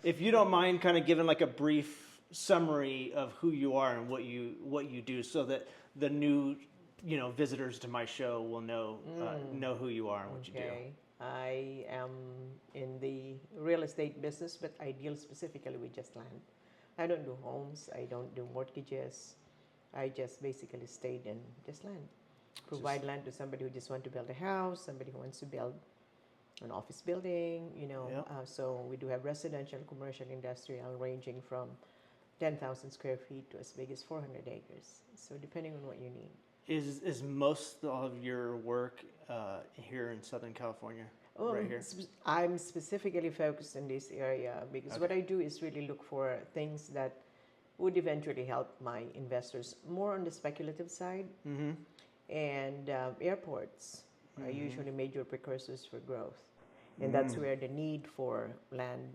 If you don't mind kind of giving like a brief summary of who you are and what you do so that the new visitors to my show will know who you are and what you do. Okay. I am in the real estate business, but I deal specifically with just land. I don't do homes. I don't do mortgages. I just basically stayed in just land. Provide land to somebody who just wants to build a house, somebody who wants to build an office building, Yep. So we do have residential, commercial, industrial, ranging from 10,000 square feet to as big as 400 acres. So depending on what you need. Is most of your work here in Southern California, right here? I'm specifically focused in this area because what I do is really look for things that would eventually help my investors more on the speculative side. And airports are usually major precursors for growth. And that's where the need for land,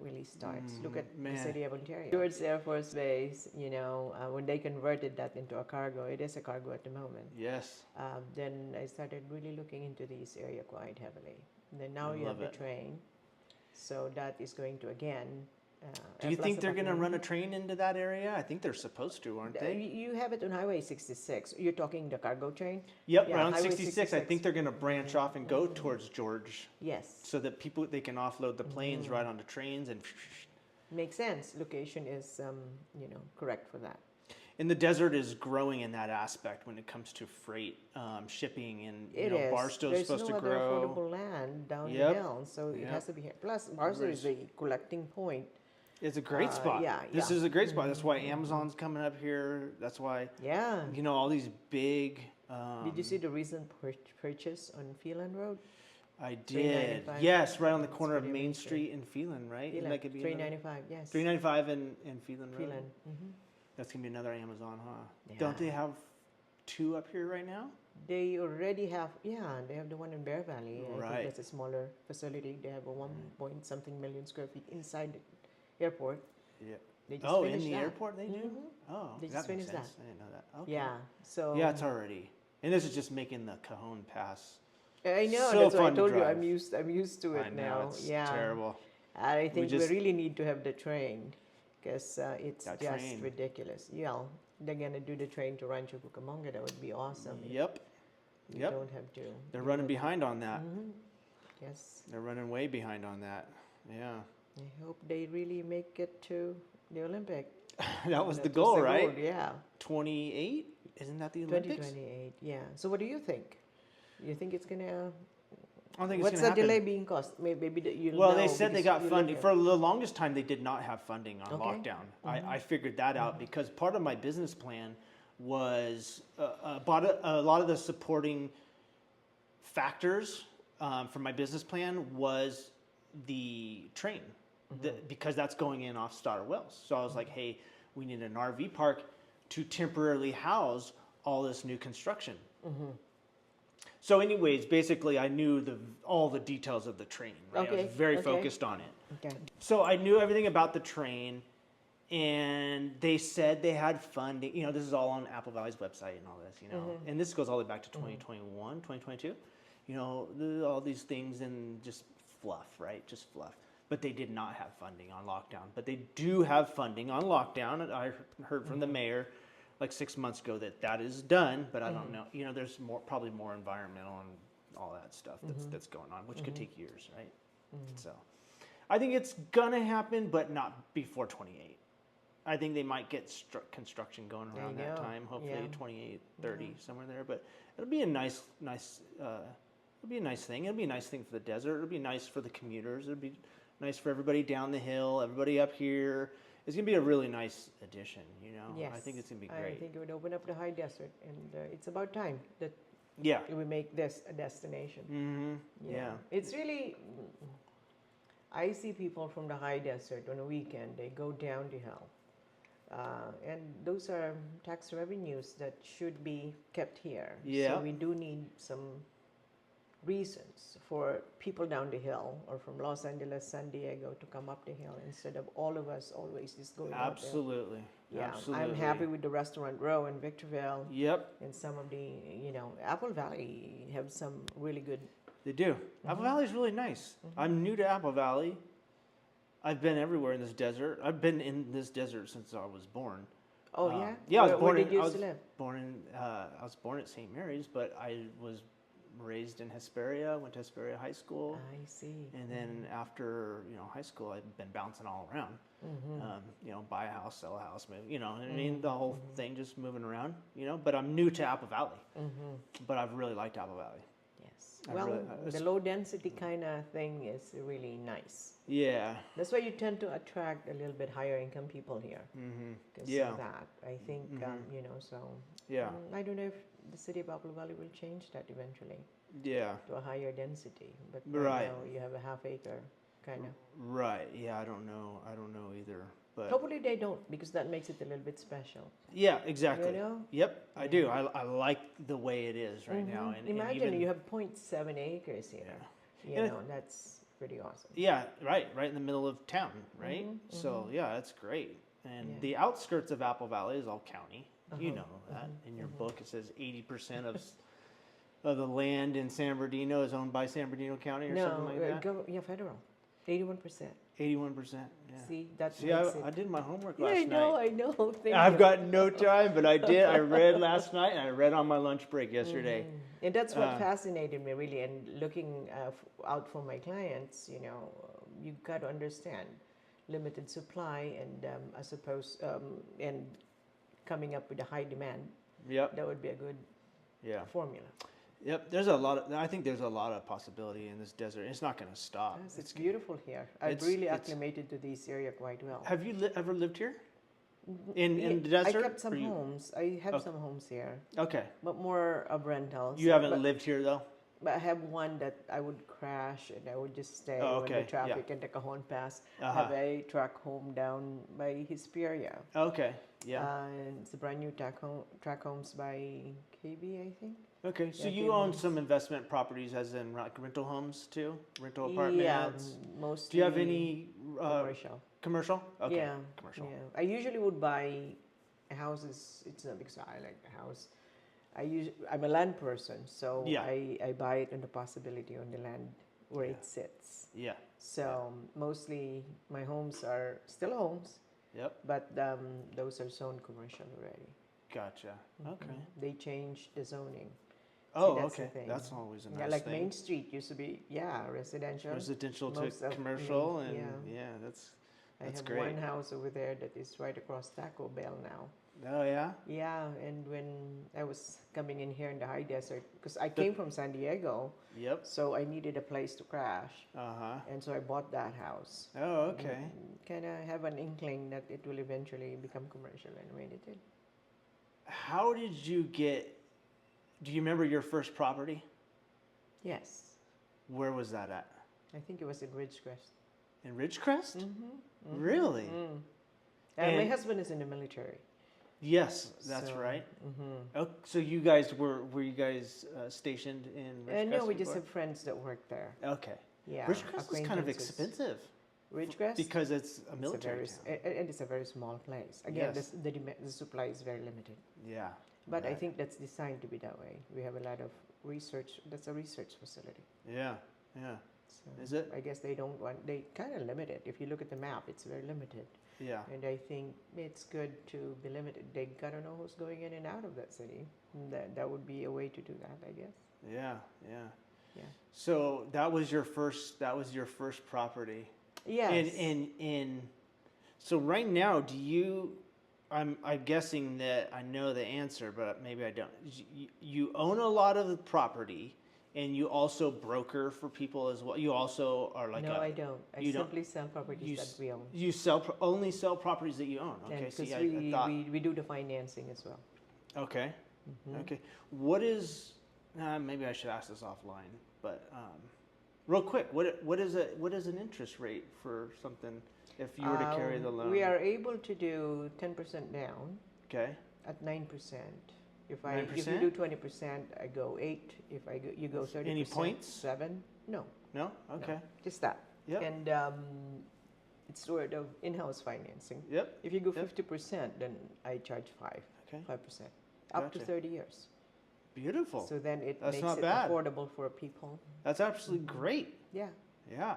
really starts. Look at the city of Ontario. Towards Air Force Base, when they converted that into a cargo, it is a cargo at the moment. Yes. Then I started really looking into this area quite heavily. And then now I you have love the it. train. So that is going to, again, Do you plus think the they're going to population. run a train into that area? I think they're supposed to, aren't they? You have it on Highway 66. You're talking the cargo train? Yep, Yeah, around Highway 66. I think they're going to branch off and go towards George Yes. so that they can offload the planes right onto trains and. Makes sense. Location is, correct for that. And the desert is growing in that aspect when it comes to freight, shipping, and It is. Barstow's There's supposed no to other grow. affordable land down Yep. the hill, so it Yep. has to be here. Plus, Barstow is the collecting point. It's a great spot. yeah, This yeah. is a great spot. That's why Amazon's coming up here. That's why Yeah. all these big. Did you see the recent purchase on Phelan Road? I did. 395. Yes, right on the That's corner of pretty Main amazing. Street and Phelan, right? Phelan, That could be 395, yes. 395 and Phelan Road. Phelan. That's gonna be another Amazon, huh? Yeah. Don't they have two up here right now? They already have, they have the one in Bear Valley. I Right. think that's a smaller facility. They have a 1 point something million square feet inside the airport. Yeah. They just Oh, in finished the that. airport they do? Mhm. Oh, They that just makes finished sense. that. I didn't know that. Okay. Yeah, so. Yeah, it's already. And this is just making the Cajon Pass. I know, so that's why I fun to told you drive. I'm used to it I know, now. it's Yeah. terrible. And I think we just- really need to have the train because it's That just train. ridiculous. Yeah, they're gonna do the train to Rancho Cucamonga. That would be awesome. Yep. You Yep. don't have to. They're do running it. behind on that. Yes. They're running way behind on that. Yeah. I hope they really make it to the Olympic. That was the That goal, the right? goal, yeah. 28? Isn't that the Olympics? 2028. Yeah. So what do you think? You think it's gonna? I don't think it's What's gonna the delay happen. being cost? Maybe you'll Well, know they said they because got you live funding. here. For the longest time, they did not have funding on Okay. lockdown. I figured that out because part of my business plan was a lot of the supporting factors for my business plan was the train because that's going in off Star Wells. So I was like, hey, we need an RV park to temporarily house all this new construction. So anyways, basically I knew all the details of the train. Right? I Okay, was very okay. focused on it. Okay. So I knew everything about the train, and they said they had funding. This is all on Apple Valley's website and all this, And this goes all the way back to 2021, 2022. All these things and just fluff, right? Just fluff. But they did not have funding on lockdown. But they do have funding on lockdown. And I heard from the mayor like 6 months ago that is done, but I don't know. There's probably more environmental and all that stuff that's going on, which could take years, right? So I think it's gonna happen, but not before 28. I think they might get construction going There around you that go. time, hopefully Yeah. 28, 30, somewhere there. But it'll be a nice it'll be a nice thing. It'll be a nice thing for the desert. It'll be nice for the commuters. It'll be nice for everybody down the hill, everybody up here. It's gonna be a really nice addition, Yes. I think it's gonna be I great. think it would open up the high desert, and it's about time that Yeah. we make this a destination. Yeah. It's really. I see people from the high desert on a weekend. They go down the hill, and those are tax revenues that should be kept here. Yeah. So we do need some reasons for people down the hill or from Los Angeles, San Diego to come up the hill instead of all of us always just going out there. Absolutely. Yeah, Absolutely. I'm happy with the Restaurant Row in Victorville Yep, and some of the, Apple Valley have some really good. they do. Apple Valley is really nice. I'm new to Apple Valley. I've been everywhere in this desert. I've been in this desert since I was born. Oh yeah. Yeah, I was Where born did in. you I used was to live? born in. I was born at St. Mary's, but I was raised in Hesperia. Went to Hesperia High School, I see. and then after high school, I've been bouncing all around. Buy a house, sell a house, move. I mean, the whole thing, just moving around. But I'm new to Apple Valley. But I've really liked Apple Valley. Yes. I Well, really- the low density kind of thing is really nice. Yeah. That's why you tend to attract a little bit higher income people here. Because Yeah. of that, I think, so. Yeah. I don't know if the city of Apple Valley will change that eventually Yeah. to a higher density. But Right. now you have a half acre kind of. Right. Yeah. I don't know. I don't know either. But Hopefully they don't, because that makes it a little bit special. yeah, exactly. You know? Yep, I do. I like the way it is right now. And Imagine even, you have 0.7 acres here. Yeah. You know, that's pretty awesome. Yeah, right in the middle of town, right? So yeah, that's great. And Yeah. the outskirts of Apple Valley is all county. You know that. In your book, it says 80% of the land in San Bernardino is owned by San Bernardino County or something like that. Federal. 81%. 81%. Yeah. See, that See, makes I it. did my homework Yeah, last I know, night. I know. Thank I've you. got no time, but I did. I read last night, and I read on my lunch break yesterday. And that's what fascinated me really. And looking out for my clients, you've got to understand limited supply and I suppose and coming up with a high demand. Yep. That would be a good formula. Yep. I think there's a lot of possibility in this desert. It's not going to stop. Yes, it's beautiful here. I've really acclimated to this area quite well. Have you ever lived here? In the desert? I kept some homes. I have some homes here, Okay. but more of rentals. You haven't lived here though? But I have one that I would crash and I would just stay Oh, when okay, the traffic yeah. and the Cajon Pass. Uh-huh. Have a track home down by Hesperia. Okay. Yeah. And it's a brand new track homes by KB, I think. Okay. So yeah, you give own me- some investment properties, as in like rental homes too, rental apartments. Yeah, mostly. Do you have any commercial? commercial? Okay. Yeah, Commercial. yeah. I usually would buy houses. It's not because I like the house. I'm a land person, so Yeah. I buy it on the possibility on the land where it sits. Yeah. So mostly my homes are still homes, Yep. but those are zoned commercial already. Gotcha. Okay. They changed the zoning. Oh, that's the okay. thing. That's always a nice Yeah, like thing. Main Street used to be residential. Residential Most to of commercial, Main- and yeah. that's I have great. one house over there that is right across Taco Bell now. Oh yeah. Yeah, and when I was coming in here in the high desert, because I came from San Diego, Yep. so I needed a place to crash, Uh-huh. and so I bought that house. Oh, okay. Kind of have an inkling that it will eventually become commercial, and when it did. How did you do you remember your first property? Yes, Where was that at? I think it was in Ridgecrest. In Ridgecrest? Mm-hmm. Really? My And- husband is in the military. Yes, that's So, right. Oh, so you guys were you guys stationed in Ridgecrest? No, we just before? have friends that work there. Okay. Yeah, Ridgecrest is kind of acquaintances. expensive Ridgecrest? because it's a It's a military very, town. and it's a very small place. Again, Yes. the supply is very limited. Yeah. But I Right. think that's designed to be that way. We have a lot of research. That's a research facility. Yeah. Yeah. So Is it? I guess they don't want. They kind of limit it. If you look at the map, it's very limited. Yeah. And I think it's good to be limited. They gotta know who's going in and out of that city. And that would be a way to do that, I guess. Yeah. Yeah. Yeah. So that was your first property. Yes. So right now, do you? I'm guessing that I know the answer, but maybe I don't. You own a lot of the property, and you also broker for people as well. You also are like no, I don't. I you don't- simply sell properties you that we own. You only sell properties that you own. Okay, Because see, I thought. we do the financing as well. Okay. Okay. What is? Maybe I should ask this offline, but real quick, what is an interest rate for something if you were to carry the loan? We are able to do 10% down Okay. at 9%. If you 9%? do 20%, I go 8. If you go 30%, Any points? 7. No, No. Okay. just that. Yep. And it's sort of in-house financing. Yep. If you go Yep. 50%, then I charge 5%. Okay. 5%. Up to Gotcha. 30 years. Beautiful. So then it That's makes not it bad. affordable for people. That's absolutely great. Yeah. Yeah.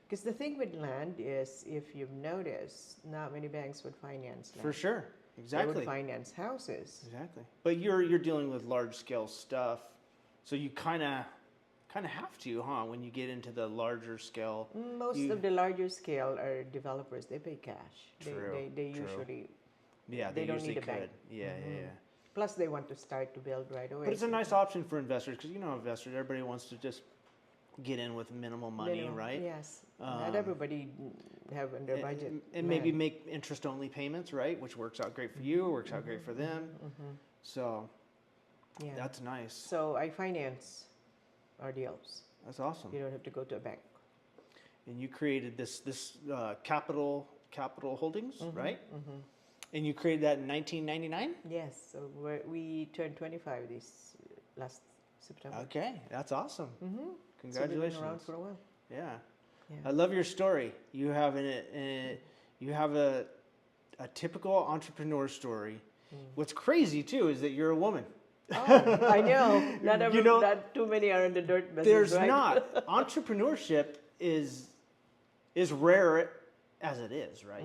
Because the thing with land is, if you've noticed, not many banks would finance land. For sure. They Exactly. would finance houses. Exactly. But you're dealing with large scale stuff, so you kind of have to, huh? When you get into the larger scale. Most of the larger scale are developers. They pay cash. True, They true. usually, Yeah, they don't usually need a bank. Yeah, yeah, yeah. plus they want to start to build right away. But it's a nice option for investors because investors, everybody wants to just get in with minimal money, Minimum, right? Yes. Not everybody have in their budget. And maybe make interest only payments, right? Which works out great for you, works out great for them. So Yeah. that's nice. So I finance our deals. That's awesome. You don't have to go to a bank. And you created this capital holdings, right? And you created that in 1999. Yes. So we turned 25 this last September. Okay, that's awesome. So we've been Congratulations. around for a while. Yeah. Yeah. I love your story. You have a typical entrepreneur story. What's crazy too is that you're a woman. Oh, I know. Not too many are in the dirt business. There's right? not. Entrepreneurship is rare as it is, right?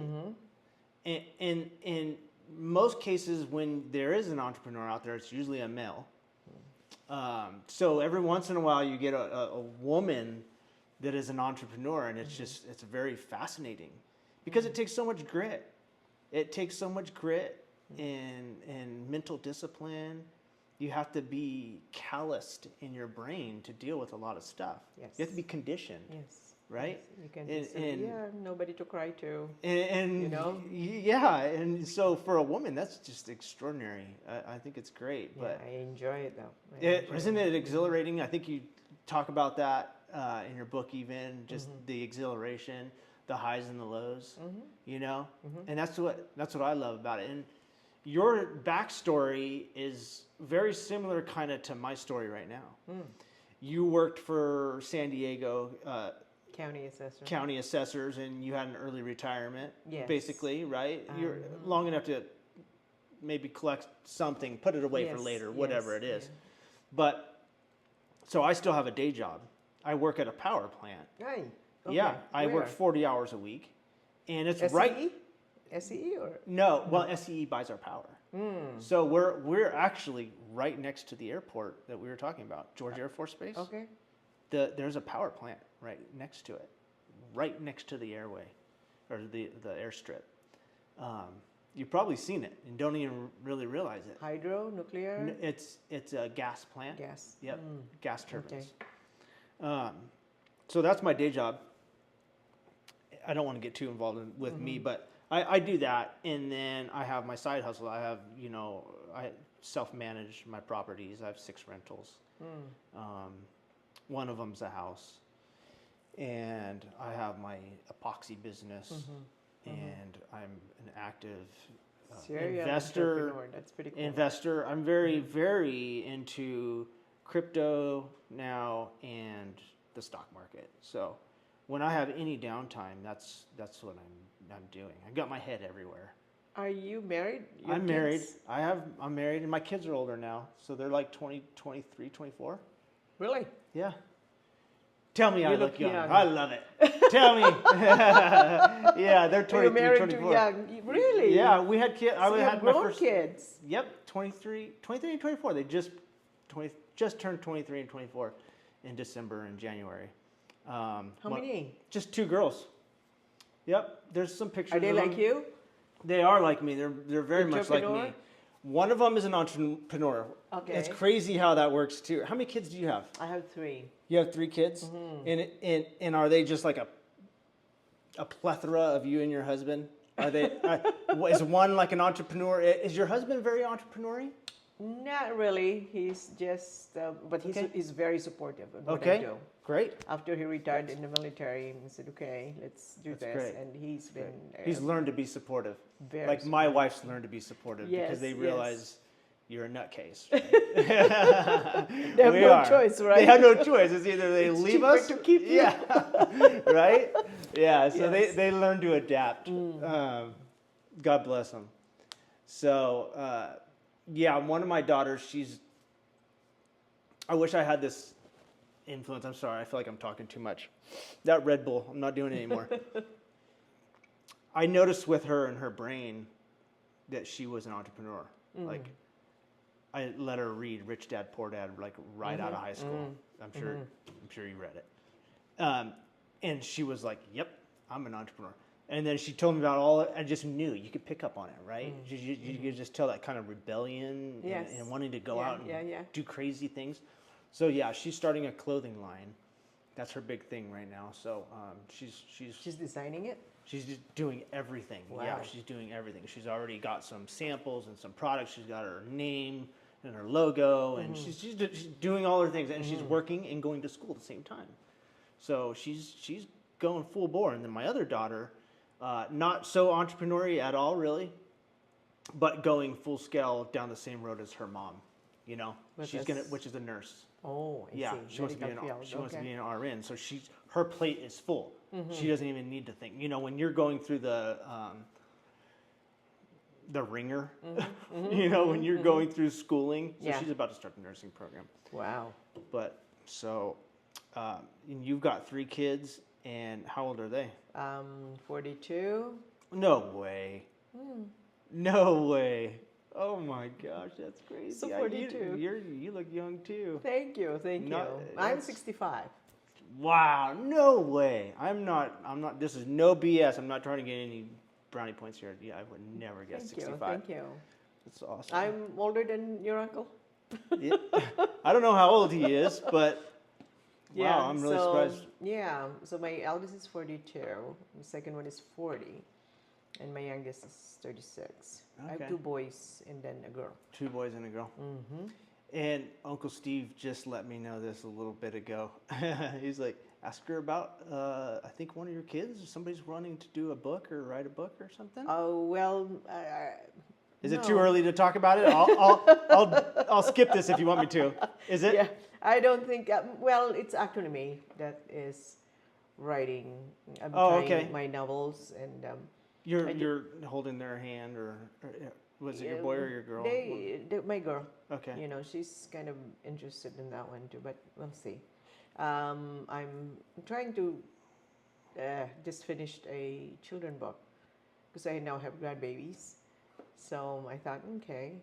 And in most cases, when there is an entrepreneur out there, it's usually a male. So every once in a while, you get a woman that is an entrepreneur, and it's very fascinating because it takes so much grit. It takes so much grit and mental discipline. You have to be calloused in your brain to deal with a lot of stuff. Yes. You have to be conditioned. Yes. Right? Yes. You can just say, nobody to cry to. And yeah, and so for a woman, that's just extraordinary. I think it's great. But I enjoy it though. isn't it exhilarating? I think you talk about that in your book, even just the exhilaration, the highs and the lows. And that's what I love about it. And your backstory is very similar, kind of, to my story right now. You worked for San Diego. County assessors, and you had an early retirement, basically, right? You're long enough to maybe collect something, put it away for later, whatever it is. Yeah. But so I still have a day job. I work at a power plant. Right. Okay. Yeah, I Where? work 40 hours a week, and it's SCE? right. SCE or No, well, SCE buys our power. So we're actually right next to the airport that we were talking about, George Air Force Base. okay. There's a power plant right next to it, right next to the airway, or the airstrip. You've probably seen it and don't even really realize it. Hydro, nuclear, It's a gas plant. gas. Yep, gas turbines. So that's my day job. I don't want to get too involved with me, but I do that, and then I have my side hustle. I have I self-manage my properties. I have 6 rentals. One of them's a house, and I have my epoxy business, and I'm an active investor. That's pretty cool. Investor. I'm very, very into crypto now and the stock market. So when I have any downtime, that's what I'm doing. I've got my head everywhere. Are you married? Your I'm kids? married. I'm married, and my kids are older now, so they're like 20, 23, 24. Really? Yeah. Tell me I You look look young. young. I love it. Tell me. Yeah, they're 23, You're married 24. too young. Really? Yeah, we had kids. So you have grown kids. Yep, 23 and 24. They just turned 23 and 24 in December and January. How many? Just 2 girls. Yep, there's some pictures. Are they of like them. you? They are like me. They're very much like Entrepreneur? me. One of them is an entrepreneur. Okay. It's crazy how that works too. How many kids do you have? I have 3. You have 3 kids, and are they just like a plethora of you and your husband? Are they? Is one like an entrepreneur? Is your husband very entrepreneur-y? Not really. He's just, but he's very supportive of what I do. Great. After he retired in the military, he said, "Okay, let's do That's this." great. And he's been He's learned to be supportive. very Like my wife's learned to be supportive because they Yes, realize you're a nutcase. They have We no are. choice, right? They have no choice. It's either they It's leave cheaper us to keep you. Yeah. Right? Yeah. So Yes. they learn to adapt. God bless them. So yeah, one of my daughters, I wish I had this influence. I'm sorry. I feel like I'm talking too much. That Red Bull, I'm not doing it anymore. I noticed with her and her brain that she was an entrepreneur. Like, I let her read Rich Dad Poor Dad like right out of high school. I'm sure you read it. And she was like, "Yep, I'm an entrepreneur." And then she told me about all. I just knew you could pick up on it, right? You could just tell that kind of rebellion and wanting to go out and do crazy things. So yeah, she's starting a clothing line. That's her big thing right now. So She's designing it. she's just doing everything. Wow. Yeah, she's doing everything. She's already got some samples and some products. She's got her name and her logo, and she's doing all her things, and she's working and going to school at the same time. So she's going full bore. And then my other daughter, not so entrepreneurial at all, really, but going full scale down the same road as her mom. You know, which is a nurse. Oh, I see. She wants to be Medical field. an RN. So her plate is full. She doesn't even need to think. You know, when you're going through the ringer, you know, when you're going through schooling. So she's about to start the nursing program. Wow. But so and you've got 3 kids, and how old are they? 42. No way. No way. Oh my gosh, that's crazy. So 42. You look young too. Thank you. I'm 65. Wow, no way. I'm not, this is no BS. I'm not trying to get any brownie points here. Yeah, I would never guess 65. Thank you. That's awesome. I'm older than your uncle. Yeah. I don't know how old he is, but wow, I'm really surprised. Yeah, so my eldest is 42, the second one is 40, and my youngest is 36. I have 2 boys and then a girl. 2 boys and a girl. And Uncle Steve just let me know this a little bit ago. He's like, ask her about, I think one of your kids, somebody's wanting to do a book or write a book or something. Oh, well, Is it too early to talk about it? I'll skip this if you want me to. Is it? Yeah, I don't think, well, it's actually me that is writing. I'm trying my novels, and you're holding their hand, or was it your boy or your girl? My girl. Okay. You know, she's kind of interested in that one too, but we'll see. I'm trying to just finished a children book because I now have grandbabies. So I thought, okay,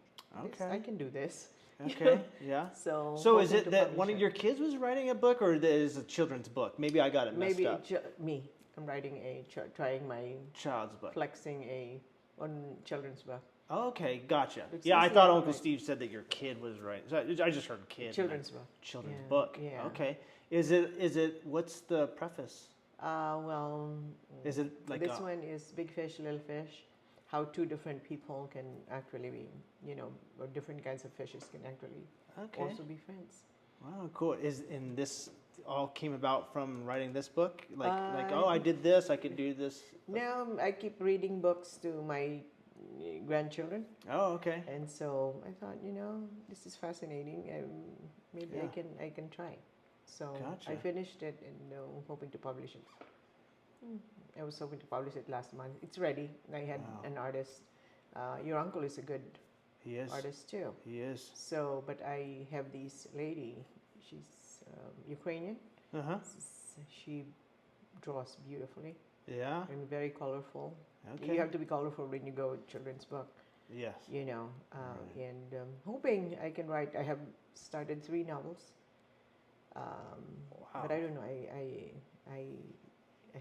I can do this. Okay, yeah. So is it that one of your kids was writing a book, or is it a children's book? Maybe I got it messed up. Me. I'm writing trying my child's book. Flexing on children's book. Okay, gotcha. Yeah, I thought Uncle Steve said that your kid was writing. So I just heard kid. Children's book. Children's book. Yeah. Okay. Is it? What's the preface? Well. Is it like this one is Big Fish, Little Fish. How 2 different people can actually be, or different kinds of fishes can actually also be friends. Wow, cool. And this all came about from writing this book? Like, I did this, I could do this? Now I keep reading books to my grandchildren. Oh, okay. And so I thought, this is fascinating. Maybe I can try. So gotcha. I finished it and hoping to publish it. I was hoping to publish it last month. It's ready. I had an artist. Your uncle is a good artist too. He is. So, but I have this lady. She's Ukrainian. She draws beautifully. Yeah. And very colorful. Okay. You have to be colorful when you go with children's book. Yes. Right. And hoping I can write. I have started 3 novels. Wow. But I don't know. I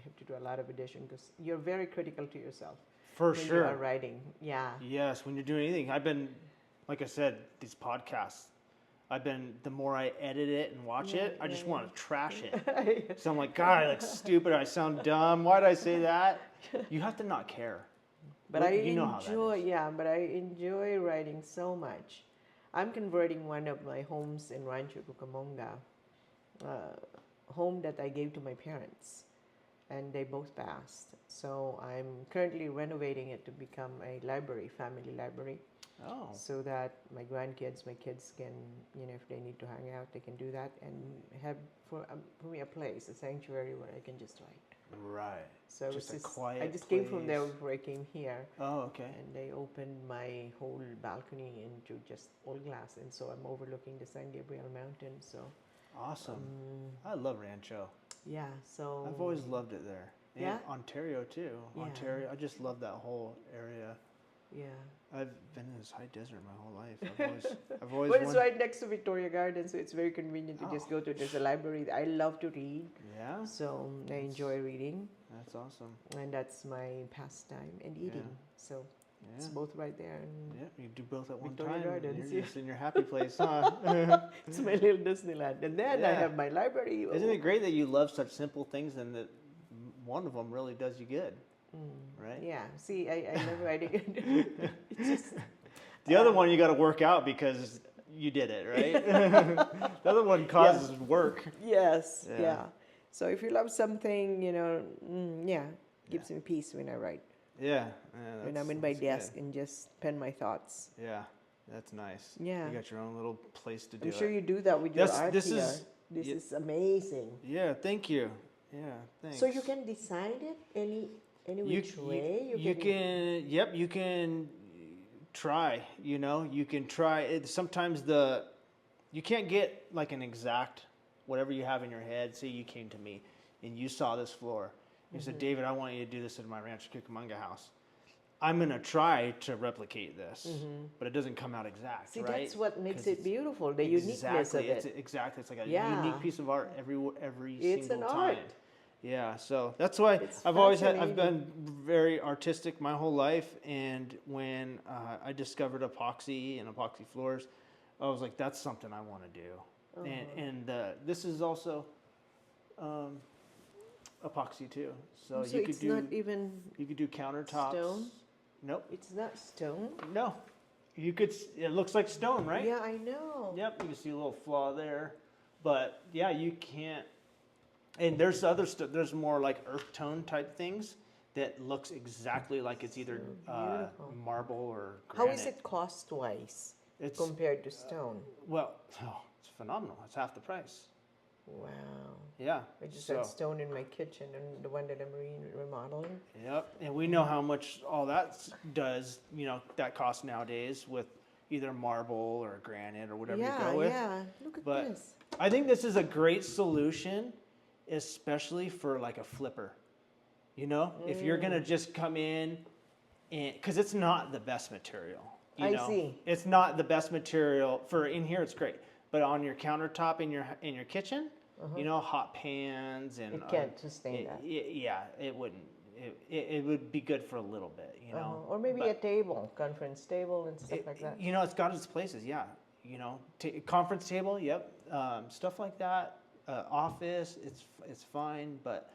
have to do a lot of edition because you're very critical to yourself. For when sure. you are writing. Yeah. Yes, when you're doing anything. I've been, like I said, these podcasts. The more I edit it and watch it, I just want to trash it. So I'm like, God, I look stupid. I sound dumb. Why did I say that? You have to not care. But I enjoy writing so much. I'm converting one of my homes in Rancho Cucamonga, home that I gave to my parents, and they both passed. So I'm currently renovating it to become a library, family library. Oh. So that my grandkids, my kids can, if they need to hang out, they can do that and have for me a place, a sanctuary where I can just write. Right. So just a quiet I just place. came from there before I came here. Oh, okay. And they opened my whole balcony into just all glass, and so I'm overlooking the San Gabriel Mountain. So Awesome. I love Rancho. Yeah, so I've always loved it there. And Yeah? Ontario too. Yeah. Ontario. I just love that whole area. yeah. I've been in this high desert my whole life. I've always But it's wanted. right next to Victoria Gardens, so it's very convenient to just go to. There's a library. I love to read, Yeah, so I enjoy reading, that's awesome. and that's my pastime, and eating. So it's Yeah. both right there. And Yeah, you do both at one Victoria time. and Gardens, You're yeah. just in your happy place, huh? it's my little Disneyland. And then I Yeah. have my library. Isn't it great that you love such simple things and that one of them really does you good, right? Yeah. See, I never. I didn't. It's just. The other one you got to work out because you did it, right? The other one causes work. Yes. Yeah. Yeah. So if you love something, gives me peace when I write. Yeah. When I'm in my desk and just pen my thoughts. Yeah, that's nice. Yeah. You got your own little place to do I'm it. sure you do that with your art This here. is- This yeah. is amazing. Yeah, thank you. Yeah, thanks. So you can design it any which way. You can try. You can try it. Sometimes you can't get like an exact whatever you have in your head. Say you came to me and you saw this floor. You said, David, I want you to do this in my Rancho Cucamonga house. I'm gonna try to replicate this, but it doesn't come out exact. See, right? that's what makes 'Cause it beautiful. The uniqueness exactly, of it. Exactly, it's like a Yeah. unique piece of art every It's single an time. art. Yeah, so that's why It's I've been very artistic my whole life, and when I discovered epoxy and epoxy floors, I was like, that's something I want to do. And this is also epoxy too. So, So you could it's do not even you could do countertops. stone? Nope. It's not stone. No. You could. It looks like stone, right? Yeah, I know. Yep, you can see a little flaw there, but yeah, you can't. And there's other stuff. There's more like earth tone type things that looks exactly like it's either beautiful. marble or How granite. is it cost-wise It's compared to stone? it's phenomenal. It's half the price. Wow. Yeah. I just so, had stone in my kitchen and the one that I'm remodeling. Yep, and we know how much all that does. That costs nowadays with either marble or granite or whatever you go with. Yeah, look at But this. I think this is a great solution, especially for like a flipper. If you're gonna just come in, and because it's not the best material. I see. It's not the best material for in here. It's great, but on your countertop in your kitchen, hot pans and It can't sustain that. it wouldn't. It would be good for a little bit, Or maybe but- a table, conference table and stuff like that. It's got its places, yeah. Conference table, yep, stuff like that. Office, it's fine, but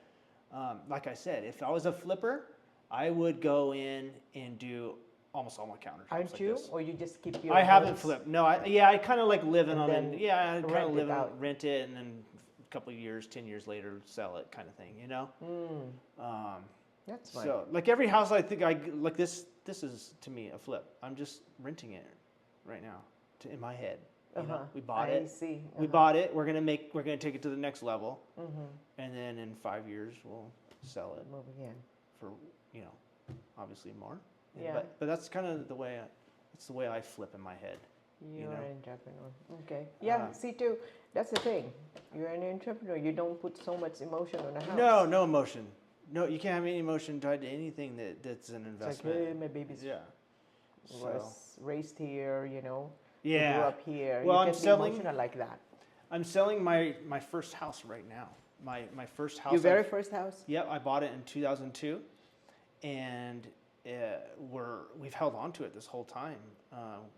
like I said, if I was a flipper, I would go in and do almost all my countertops. Aren't like you? this. Or you just keep your I haven't goods? flipped. No, I kind of like live in And them. then Yeah, I kind rent of it live in out. rent it, and then a couple of years, 10 years later, sell it, kind of thing. That's fine. So like every house, I think I like this. This is to me a flip. I'm just renting it right now in my head. We bought I it. see. We bought it. We're gonna take it to the next level, and then in 5 years we'll sell it Move again. for obviously more. Yeah. But that's kind of the way. It's the way I flip in my head. You're an entrepreneur. Okay. Yeah, see too. That's the thing. You're an entrepreneur. You don't put so much emotion on a house. No emotion. No, you can't have any emotion tied to anything that's an It's like, investment. hey, my baby's was raised here, you Yeah. grew up here. Well, you I'm can selling- be emotional like that. I'm selling my first house right now. My first house. Your very first house? Yep, I bought it in 2002, and we've held on to it this whole time,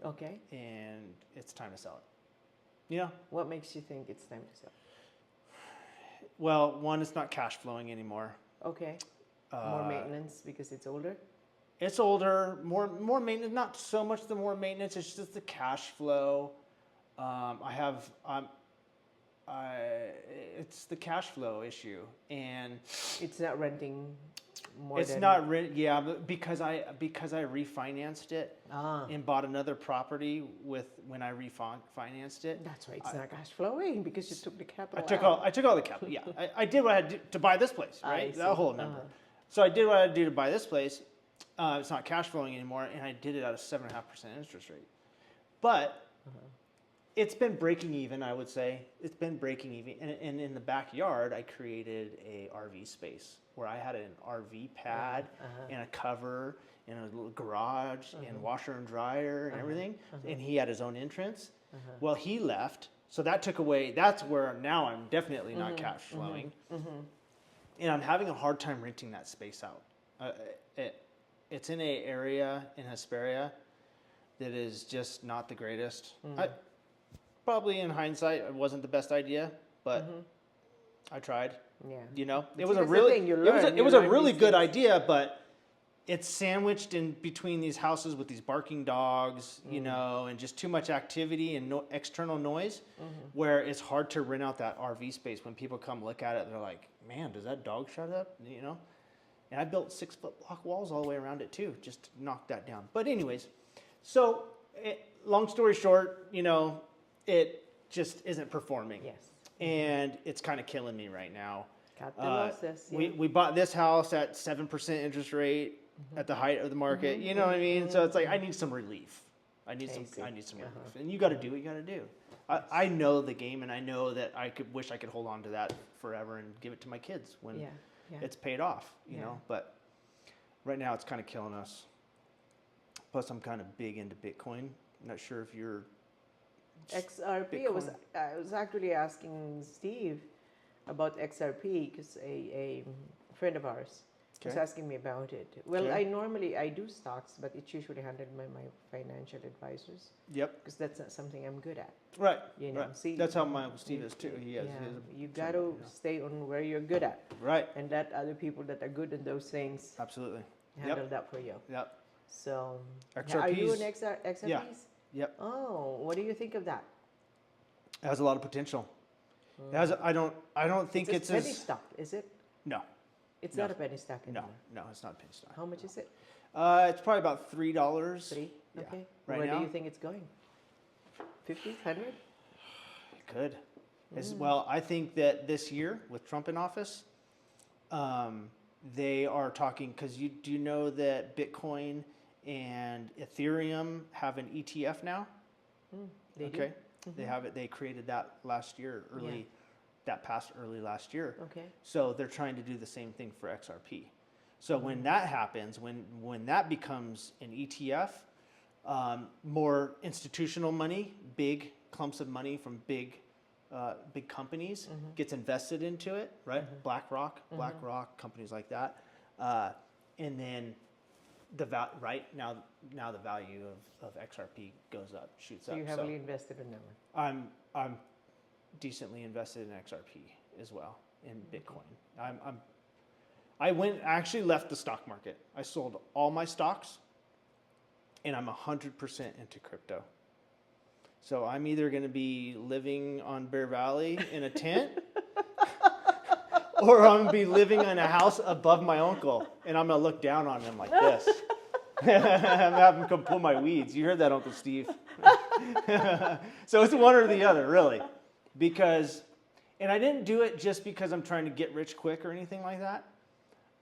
Okay. and it's time to sell it. What makes you think it's time to sell? Well, one, it's not cash flowing anymore. Okay. More maintenance because it's older? It's older, more maintenance. Not so much the more maintenance. It's just the cash flow. It's the cash flow issue, and It's not renting more it's than... not rent. Yeah, but because I refinanced it and bought another property when I refinanced it. That's why it's not cash flowing because you took the capital I took all the capital. Yeah, I did what I had to do to buy this place, right? see. That whole number. So I did what I had to do to buy this place. It's not cash flowing anymore, and I did it at a 7.5% interest rate. But It's been breaking even, I would say. It's been breaking even. And in the backyard, I created a RV space where I had an RV pad and a cover and a little garage and washer and dryer and everything. And he had his own entrance. Well, he left. So that took away, that's where now I'm definitely not cash flowing. And I'm having a hard time renting that space out. It's in an area in Hesperia that is just not the greatest. Probably in hindsight, it wasn't the best idea, but I tried. Yeah. You know, But it was see, a that's the really, thing, you it was learn- it was you a learn really these good things. idea, but it's sandwiched in between these houses with these barking dogs, you know, and just too much activity and external noise, where it's hard to rent out that RV space. When people come look at it, they're like, "Man, does that dog shut up?" You know. And I built 6-foot block walls all the way around it too, just to knock that down. But anyways, so long story short, you know, it just isn't performing. Yes. And it's kind of killing me right now. Cut the losses. Yeah. We bought this house at 7% interest rate at the height of the market. You know what I mean? So it's like I need some relief. I need some relief. And you got to do what you got to do. I know the game, and I know that I wish I could hold on to that forever and give it to my kids when it's paid off. You know, but right now it's kind of killing us. Plus, I'm kind of big into Bitcoin. I'm not sure if you're XRP. I was actually asking Steve about XRP because a friend of ours was asking me about it. Well, I do stocks, but it's usually handled by my financial advisors. Yep. Because that's not something I'm good at. Right. You know, right. see, That's how my Uncle Steve is too. He has. You got to stay on where you're good at, Right. and let other people that are good in those things Absolutely. handle that for you. Yep. So, XRPs. are you an XRPs? Yeah. Yep. Oh, what do you think of that? It has a lot of potential. It has. I don't think it's a penny as. stock, is it? No. It's No. not a penny stock anymore. No, it's not a penny stock. How much is it? It's probably about $3. 3? Yeah. Okay. Right Where now? do you think it's going? 50, 100? It could. Well, I think that this year with Trump in office, they are talking because do you know that Bitcoin and Ethereum have an ETF now? They do? They have it. They created that last year, early last year. Okay. So they're trying to do the same thing for XRP. So when that happens, when that becomes an ETF, more institutional money, big clumps of money from big companies gets invested into it, right? BlackRock, companies like that, and then now the value of XRP goes up, shoots up. So you're heavily invested in that one. I'm decently invested in XRP as well, in Bitcoin. I actually left the stock market. I sold all my stocks, and I'm 100% into crypto. So I'm either going to be living on Bear Valley in a tent, or I'm going to be living in a house above my uncle, and I'm going to look down on him like this. I'm having him come pull my weeds. You heard that, Uncle Steve. So it's one or the other, really. And I didn't do it just because I'm trying to get rich quick or anything like that.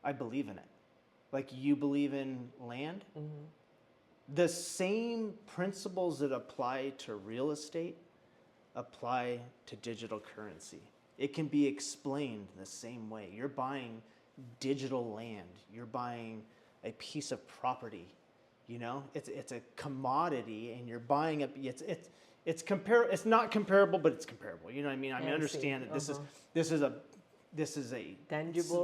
I believe in it. Like you believe in land. The same principles that apply to real estate apply to digital currency. It can be explained the same way. You're buying digital land. You're buying a piece of property. You know, it's a commodity, and you're buying it. It's not comparable, but it's comparable. You know what I mean? I understand that this is a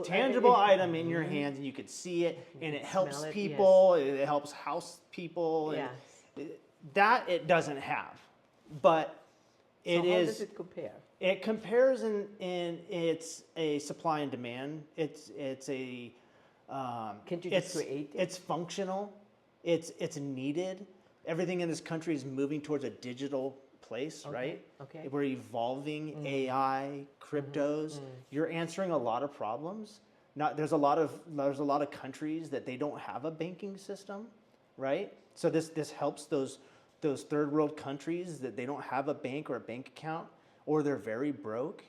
tangible item in your hands, and you can see it, and it helps people. It helps house people. And that it doesn't have, but it so how is. does it compare? It compares in it's a supply and demand. It's a. Can't you just create it? It's functional. It's needed. Everything in this country is moving towards a digital place, right? Okay. We're evolving AI, cryptos. You're answering a lot of problems. There's a lot of countries that they don't have a banking system, right? So this helps those third world countries that they don't have a bank or a bank account, or they're very broke.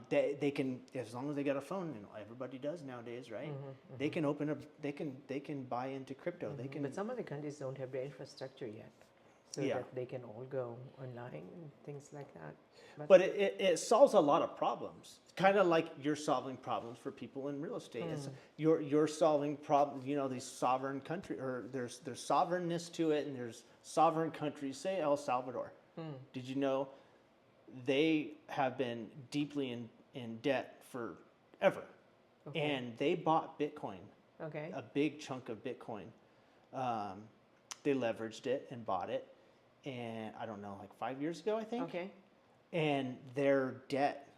They can, as long as they got a phone, and everybody does nowadays, right? They can open up. They can buy into crypto. They can. But some of the countries don't have the infrastructure yet. so Yeah. that they can all go online and things like that. But it solves a lot of problems. Kind of like you're solving problems for people in real estate. It's, you're solving problems. You know, these sovereign country, or there's sovereignness to it, and there's sovereign countries. Say El Salvador. Did you know they have been deeply in debt forever, Okay. and they bought Bitcoin, Okay. a big chunk of Bitcoin. They leveraged it and bought it, and I don't know, like 5 years ago, I think. Okay. And their debt,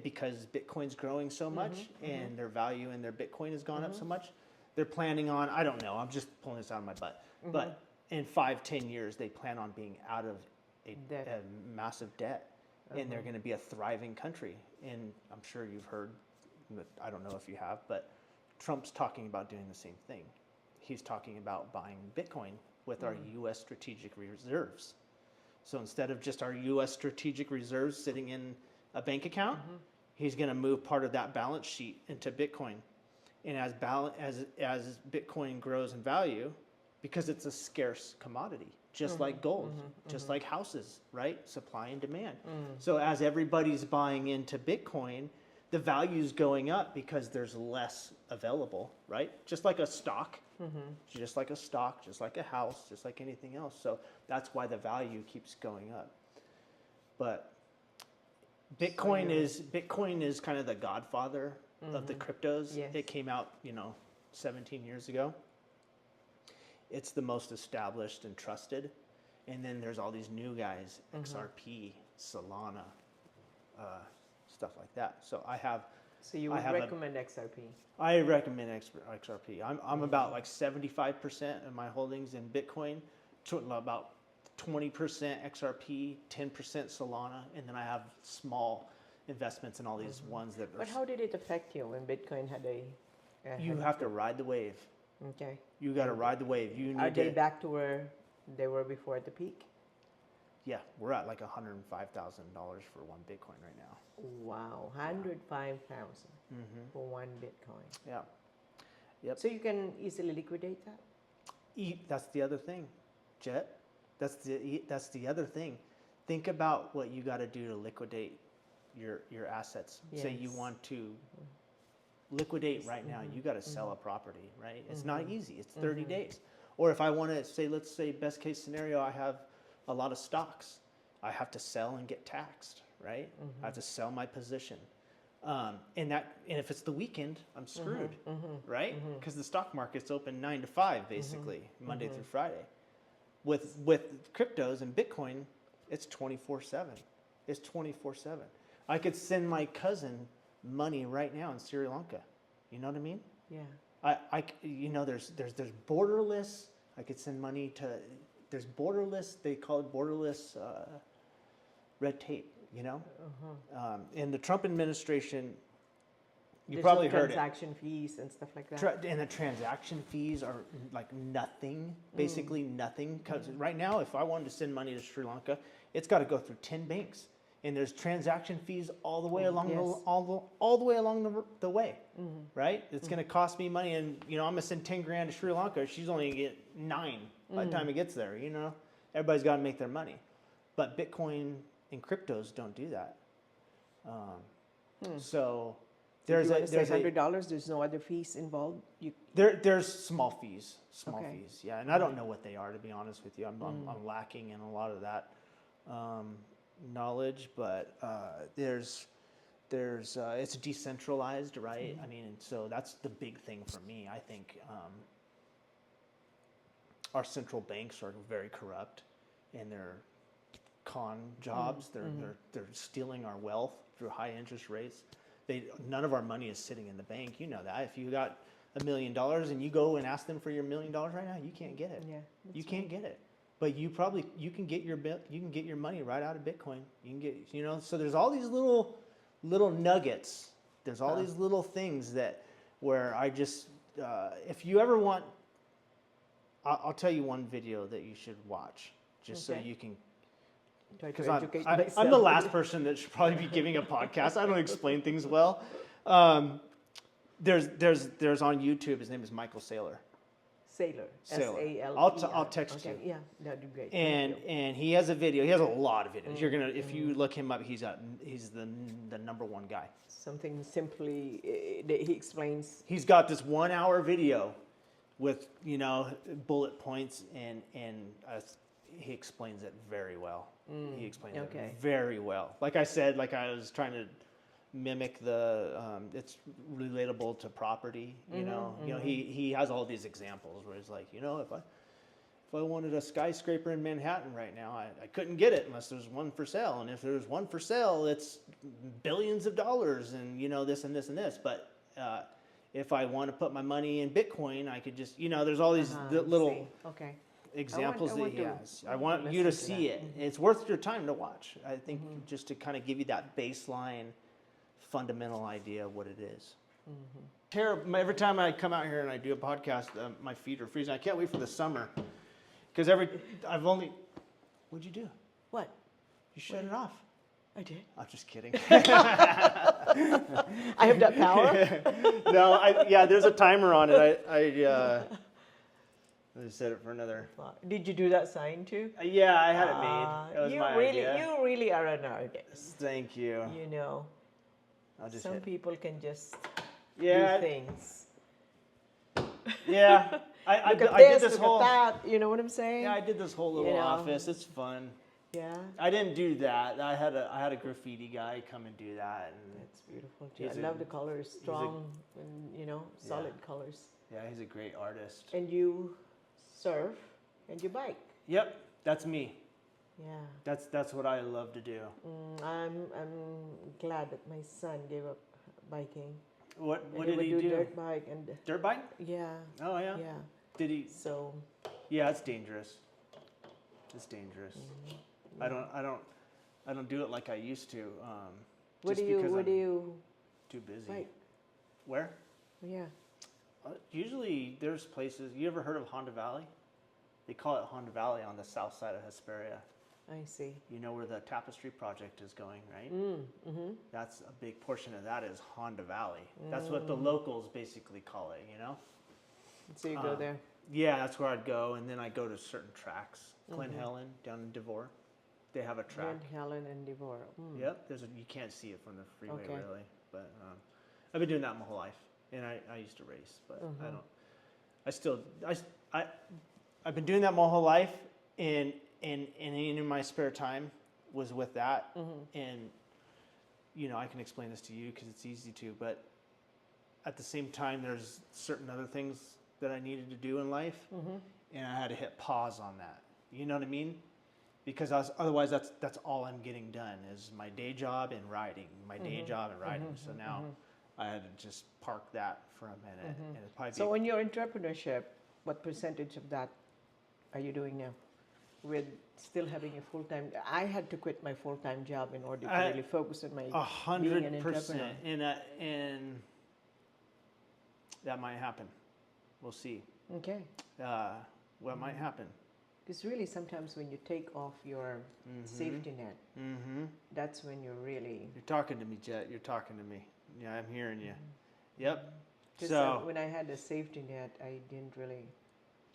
because Bitcoin's growing so much and their value in their Bitcoin has gone up so much, they're planning on, I don't know, I'm just pulling this out of my butt, but in 5-10 years, they plan on being out of a massive debt, and they're going to be a thriving country. And I'm sure you've heard, but I don't know if you have, but Trump's talking about doing the same thing. He's talking about buying Bitcoin with our U.S. strategic reserves. So instead of just our U.S. strategic reserves sitting in a bank account, he's going to move part of that balance sheet into Bitcoin. And as Bitcoin grows in value, because it's a scarce commodity, just like gold, just like houses, right? Supply and demand. So as everybody's buying into Bitcoin, the value's going up because there's less available, right? Just like a stock, just like a stock, just like a house, just like anything else. So that's why the value keeps going up. But Bitcoin is kind of the godfather of the cryptos. Yes. It came out, 17 years ago. It's the most established and trusted. And then there's all these new guys, XRP, Solana, stuff like that. So So you would recommend XRP? I recommend XRP. I'm about like 75% of my holdings in Bitcoin, about 20% XRP, 10% Solana, and then I have small investments in all these ones that are. But how did it affect you when Bitcoin had You have to ride the wave. Okay. You got to ride the wave. You need Are they back to where they were before at the peak? Yeah, we're at like $105,000 for one Bitcoin right now. Wow, 105,000 for one Bitcoin. Yeah. Yep. So you can easily liquidate that? That's the other thing, Jet. That's the other thing. Think about what you got to do to liquidate your assets. Say you Yes. want to liquidate right now, you got to sell a property, right? It's not easy. It's 30 days. Or if I want to say, let's say best case scenario, I have a lot of stocks. I have to sell and get taxed, right? I have to sell my position. And if it's the weekend, I'm screwed, right? Because the stock market's open 9 to 5, basically, Monday through Friday. With cryptos and Bitcoin, it's 24/7. It's 24/7. I could send my cousin money right now in Sri Lanka. You know what I mean? Yeah. There's borderless. I could send money to. There's borderless. They call it borderless red tape. In the Trump administration, you There's probably no heard it. transaction fees and stuff like that. And the transaction fees are like nothing, basically nothing. Because right now, if I wanted to send money to Sri Lanka, it's got to go through 10 banks, and there's transaction fees all the way along all the way along the way, right? It's going to cost me money, and I'm gonna send 10 grand to Sri Lanka. She's only gonna get 9 by the time it gets there. Everybody's got to make their money, but Bitcoin and cryptos don't do that. So. There's $100. There's no other fees involved. There's small fees, Okay. yeah, and I don't know what they are, to be honest with you. I'm lacking in a lot of that knowledge, but there's it's decentralized, right? I mean, so that's the big thing for me. I think our central banks are very corrupt in their con jobs. They're stealing our wealth through high interest rates. None of our money is sitting in the bank. You know that. If you got $1 million and you go and ask them for your $1 million right now, you can't get it. Yeah, you can't get it. But you can get your money right out of Bitcoin. You can get so there's all these little nuggets. There's all these little things where I just if you ever want, I'll tell you one video that you should watch just so you can. Because I'm the last person that should probably be giving a podcast. I don't explain things well. There's on YouTube. His name is Michael Saylor. Sailor. Sailor. Saler. I'll text you. Yeah, that'd be great. And he has a video. He has a lot of videos. You're gonna if you look him up, he's the number one guy. Something simply that he explains. He's got this 1 hour video with bullet points and he explains it very well. He explains it very well. Like I said, like I was trying to mimic it's relatable to property. He has all these examples where he's like, if I wanted a skyscraper in Manhattan right now, I couldn't get it unless there's one for sale. And if there's one for sale, it's billions of dollars and this and this and this. But if I want to put my money in Bitcoin, I could just there's all these little examples that he has. I want you to see it. It's worth your time to watch. I think just to kind of give you that baseline fundamental idea of what it is. Every time I come out here and I do a podcast, my feet are freezing. I can't wait for the summer because what'd you do? What? You shut it off. I did. I'm just kidding. I have that power. No, there's a timer on it. I set it for another. Did you do that sign too? Yeah, I had it made. It was my idea. You really are an artist. Thank you. Some people can just do things. Yeah, I look at did this whole. Look at that. You know what I'm saying? Yeah, I did this whole little office. It's fun. Yeah. I didn't do that. I had a graffiti guy come and do that. And that's beautiful too. I love the colors, strong and solid colors. Yeah, he's a great artist. And you surf and you bike. Yep, that's me. Yeah. That's what I love to do. I'm glad that my son gave up biking. What did he do? Dirt bike and dirt bike? Yeah. Oh yeah. Yeah. Did he? So. Yeah, it's dangerous. It's dangerous. I don't do it like I used to. What do you? Too busy. Bike? Where? Yeah. Usually there's places. You ever heard of Honda Valley? They call it Honda Valley on the south side of Hesperia. I see. You know where the Tapestry project is going, right? That's a big portion of that is Honda Valley. That's what the locals basically call it, So you go there? Yeah, that's where I'd go. And then I go to certain tracks. Glen Helen down in Devore. They have a track. Glen Helen and Devore. Yep. You can't see it from the freeway really. But I've been doing that my whole life. And I used to race, but I've been doing that my whole life, and in my spare time was with that, and I can explain this to you because it's easy to, but at the same time there's certain other things that I needed to do in life, and I had to hit pause on that. You know what I mean? Because otherwise that's all I'm getting done is my day job and riding, So now I had to just park that for a minute. And it'd probably so in your entrepreneurship, what percentage of that are you doing now? With still having a full-time, I had to quit my full-time job in order to really focus on my 100%, and that might happen. We'll see. Okay. What might happen? Because really, sometimes when you take off your safety net, that's when you're really. You're talking to me, Jet. You're talking to me. Yeah, I'm hearing you. Yep. Because when I had a safety net, I didn't really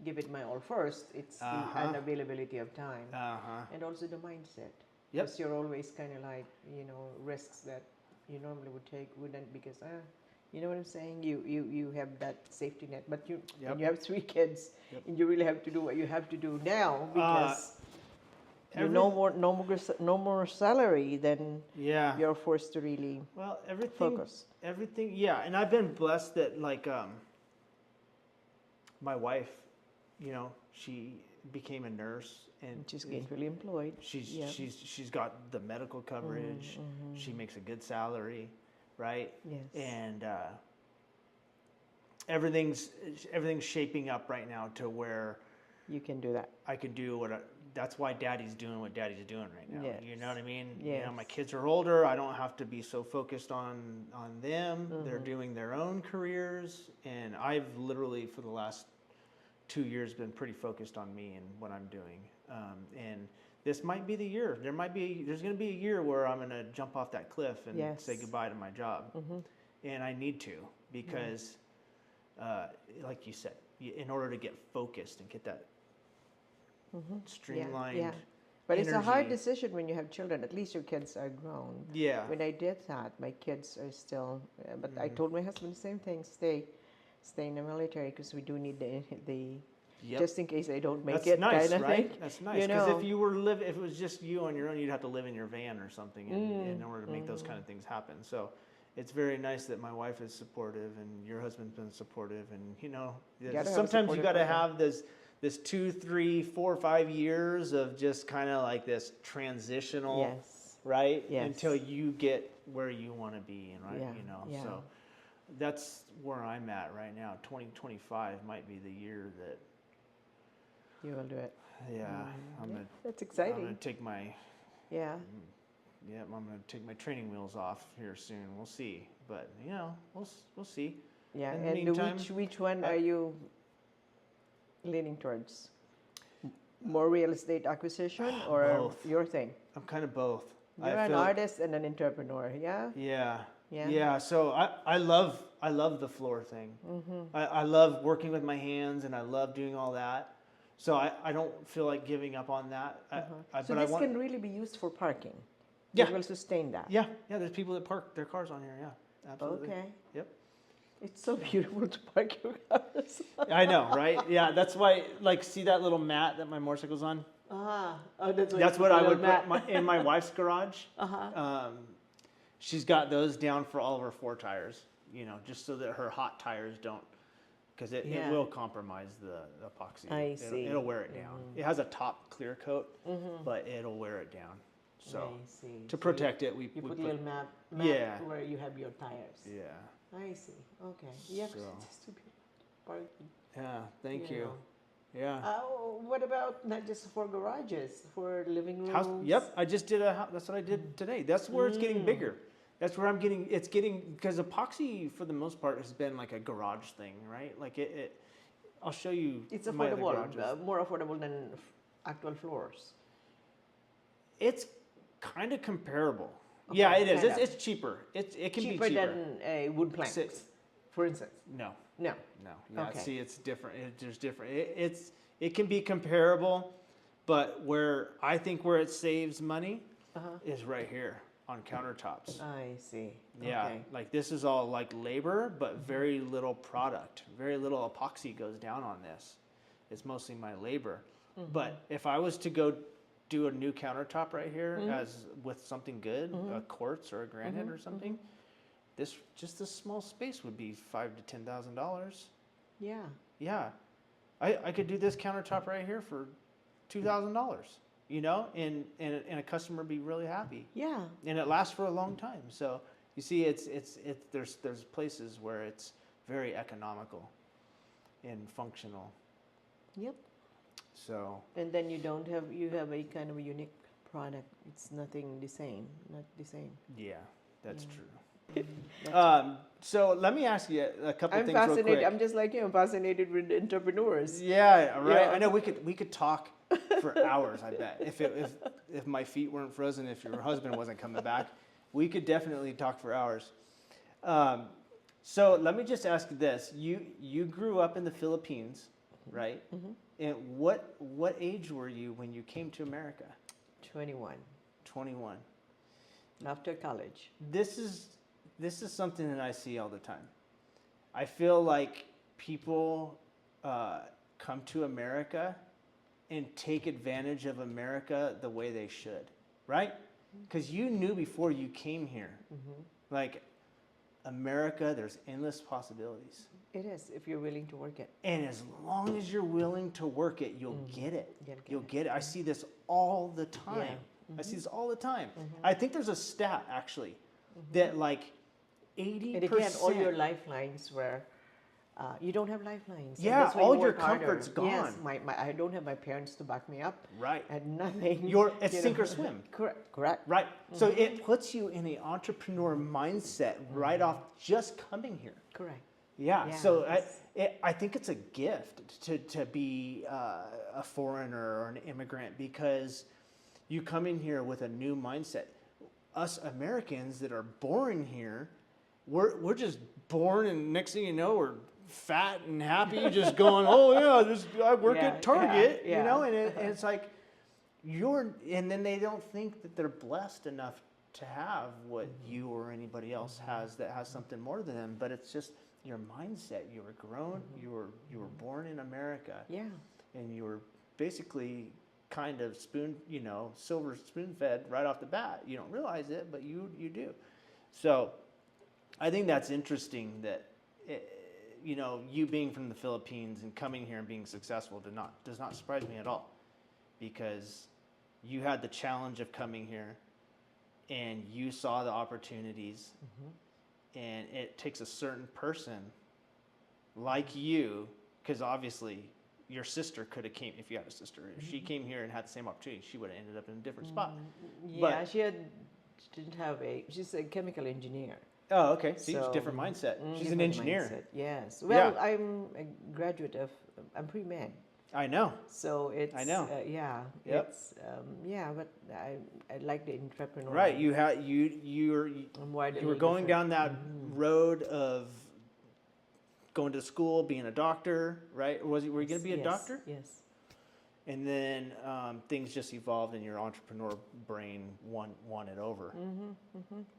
give it my all. First, it's the unavailability of time, and also the mindset. Yep. Because you're always kind of like risks that you normally would take wouldn't, because you know what I'm saying. You have that safety net, but when you have 3 kids, and you really have to do what you have to do now because. No more salary, then you're forced to really focus. Everything, and I've been blessed that my wife, she became a nurse and she's gainfully employed. She's got the medical coverage. She makes a good salary, right? Yes. And everything's shaping up right now to where you can do that. I can do that's why Daddy's doing what Daddy's doing right now. Yes. You know what I mean? Yes. My kids are older. I don't have to be so focused on them. They're doing their own careers, and I've literally for the last 2 years been pretty focused on me and what I'm doing. And this might be the year. There's going to be a year where I'm going to jump off that cliff and say goodbye to my job, and I need to because, like you said, in order to get focused and get that streamlined. Yeah. But it's a hard energy. decision when you have children. At least your kids are grown. Yeah. When I did that, my kids are still. But I told my husband the same thing: stay in the military because we do need the Yep. just in case I don't make That's it. nice, kind of right? thing. That's nice. You Because know. if it was just you on your own, you'd have to live in your van or something in order to make those kind of things happen. So it's very nice that my wife is supportive and your husband's been supportive. And sometimes you got to have this 2, 3, 4, 5 years of just kind of like this transitional, Yes. right? Yes. Until you get where you want to be, right? Yeah. So that's where I'm at right now. 2025 might be the year that. You will do it. Yeah, That's I'm exciting. gonna take my Yeah. I'm gonna take my training wheels off here soon. We'll see, but we'll see. Yeah. In the And meantime, which one are you leaning towards? More real estate acquisition or Both. your thing? I'm kind of both. You're an artist and an entrepreneur, yeah? Yeah. So I love the floor thing. I love working with my hands and I love doing all that. So I don't feel like giving up on that. So this can really be used for parking. Yeah. It will sustain that. Yeah. There's people that park their cars on here. Yeah, absolutely. Okay. Yep. It's so beautiful to park your cars. I know, right? Yeah, that's why. Like, see that little mat that my motorcycle's on? Oh, that's That's what I would put in my wife's garage. Uh-huh. She's got those down for all of her 4 tires, just so that her hot tires don't, because it will compromise the epoxy. I see. It'll wear it down. It has a top clear coat, but it'll wear it down. So I see. to protect it, we put a little map where you have your tires. Yeah. I see. Okay. Yeah, 'cause So. it's just too beautiful parking. Yeah. Thank You you. know. Yeah. What about not just for garages, for living rooms? House, yep, I just did that's what I did today. That's where it's getting bigger. That's where it's getting, because epoxy for the most part has been like a garage thing, right? Like I'll show you. It's my other affordable, garages. more affordable than actual floors. It's kind of comparable. Okay, Yeah, it is. kinda. It's cheaper. It can Cheaper be cheaper. than a wood plank, for instance. No. No. Yeah, Okay. see, it's different. There's different. It can be comparable, but where I think where it saves money is right here on countertops. I see. Yeah, Okay. like this is all like labor, but very little product. Very little epoxy goes down on this. It's mostly my labor. But if I was to go do a new countertop right here as with something good, a quartz or a granite or something, just this small space would be $5,000 to $10,000. Yeah. Yeah, I could do this countertop right here for $2,000. And a customer would be really happy. Yeah. And it lasts for a long time. So you see, there's places where it's very economical and functional. Yep. So And then you have a kind of a unique product. It's not the same. yeah, that's true. That's So let me ask you a couple I'm things real fascinated. quick. I'm just like you. I'm fascinated with entrepreneurs. Yeah, right. Yeah. I know we could talk for hours. I bet if my feet weren't frozen, if your husband wasn't coming back, we could definitely talk for hours. So let me just ask this: you grew up in the Philippines, right? And what age were you when you came to America? 21. 21. After college. This is something that I see all the time. I feel like people come to America and take advantage of America the way they should, right? Because you knew before you came here, like America, there's endless possibilities. It is, if you're willing to work it. And as long as you're willing to work it, you'll get it. You'll get it. I see this all the time. I see this all the time. I think there's a stat actually that like 80%. And again, all your lifelines were, you don't have lifelines. Yeah, That's why all you your work harder. comfort's gone. Yes, I don't have my parents to back me up. Right. I had nothing. It's sink or swim. Correct. Right. So it puts you in the entrepreneur mindset right off just coming here. Correct. Yeah. Yeah, So I think it's a gift to be a foreigner or an immigrant, because you come in here with a new mindset. Us Americans that are born here, we're just born, and next thing you know, we're fat and happy, just going, oh yeah, I work Yeah, at Target, yeah, you know, yeah. and it's like and then they don't think that they're blessed enough to have what you or anybody else has that has something more than them. But it's just your mindset. You were grown, you were born in America, Yeah. and you were basically kind of silver spoon fed right off the bat. You don't realize it, but you do. So I think that's interesting that, you being from the Philippines and coming here and being successful does not surprise me at all, because you had the challenge of coming here and you saw the opportunities, and it takes a certain person like you, because obviously your sister could have came, if you had a sister, if she came here and had the same opportunity, she would have ended up in a different spot. Yeah, she didn't have she's a chemical engineer. Oh, okay. See, it's a different mindset. She's an Different engineer. mindset, yes. Well, I'm a graduate I'm pre-med. I know. So it's, I know. yeah, Yep. it's, but I like the entrepreneur. Right. You were going down that road of going to school, being a doctor, right? Were you going to be a doctor? Yes. And then things just evolved, and your entrepreneur brain won it over.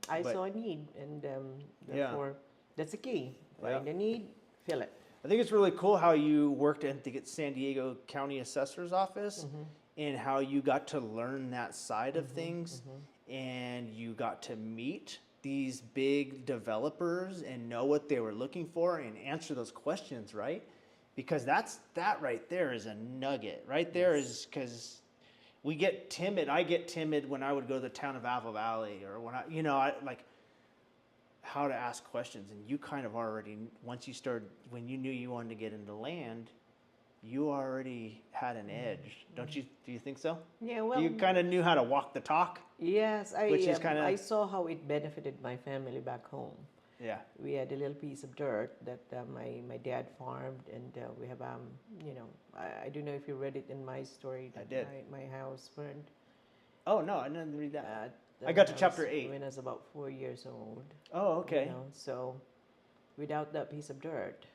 I saw a need, and therefore that's the key. Find a need, fill it. I think it's really cool how you worked at the San Diego County Assessor's Office, and how you got to learn that side of things, and you got to meet these big developers and know what they were looking for and answer those questions, right? Because that right there is a nugget. Right there is, because we get timid. I get timid when I would go to the town of Apple Valley, or when I like how to ask questions. And you kind of already, when you knew you wanted to get into land, you already had an edge, don't you? Do you think so? Yeah, well, you kind of knew how to walk the talk. Yes, I saw how it benefited my family back home. Yeah. We had a little piece of dirt that my dad farmed, and we have I don't know if you read it in my story. That I did. My house burned. Oh no, I didn't read that. I got to chapter 8 when I was about 4 years old. Oh, okay. So without that piece of dirt,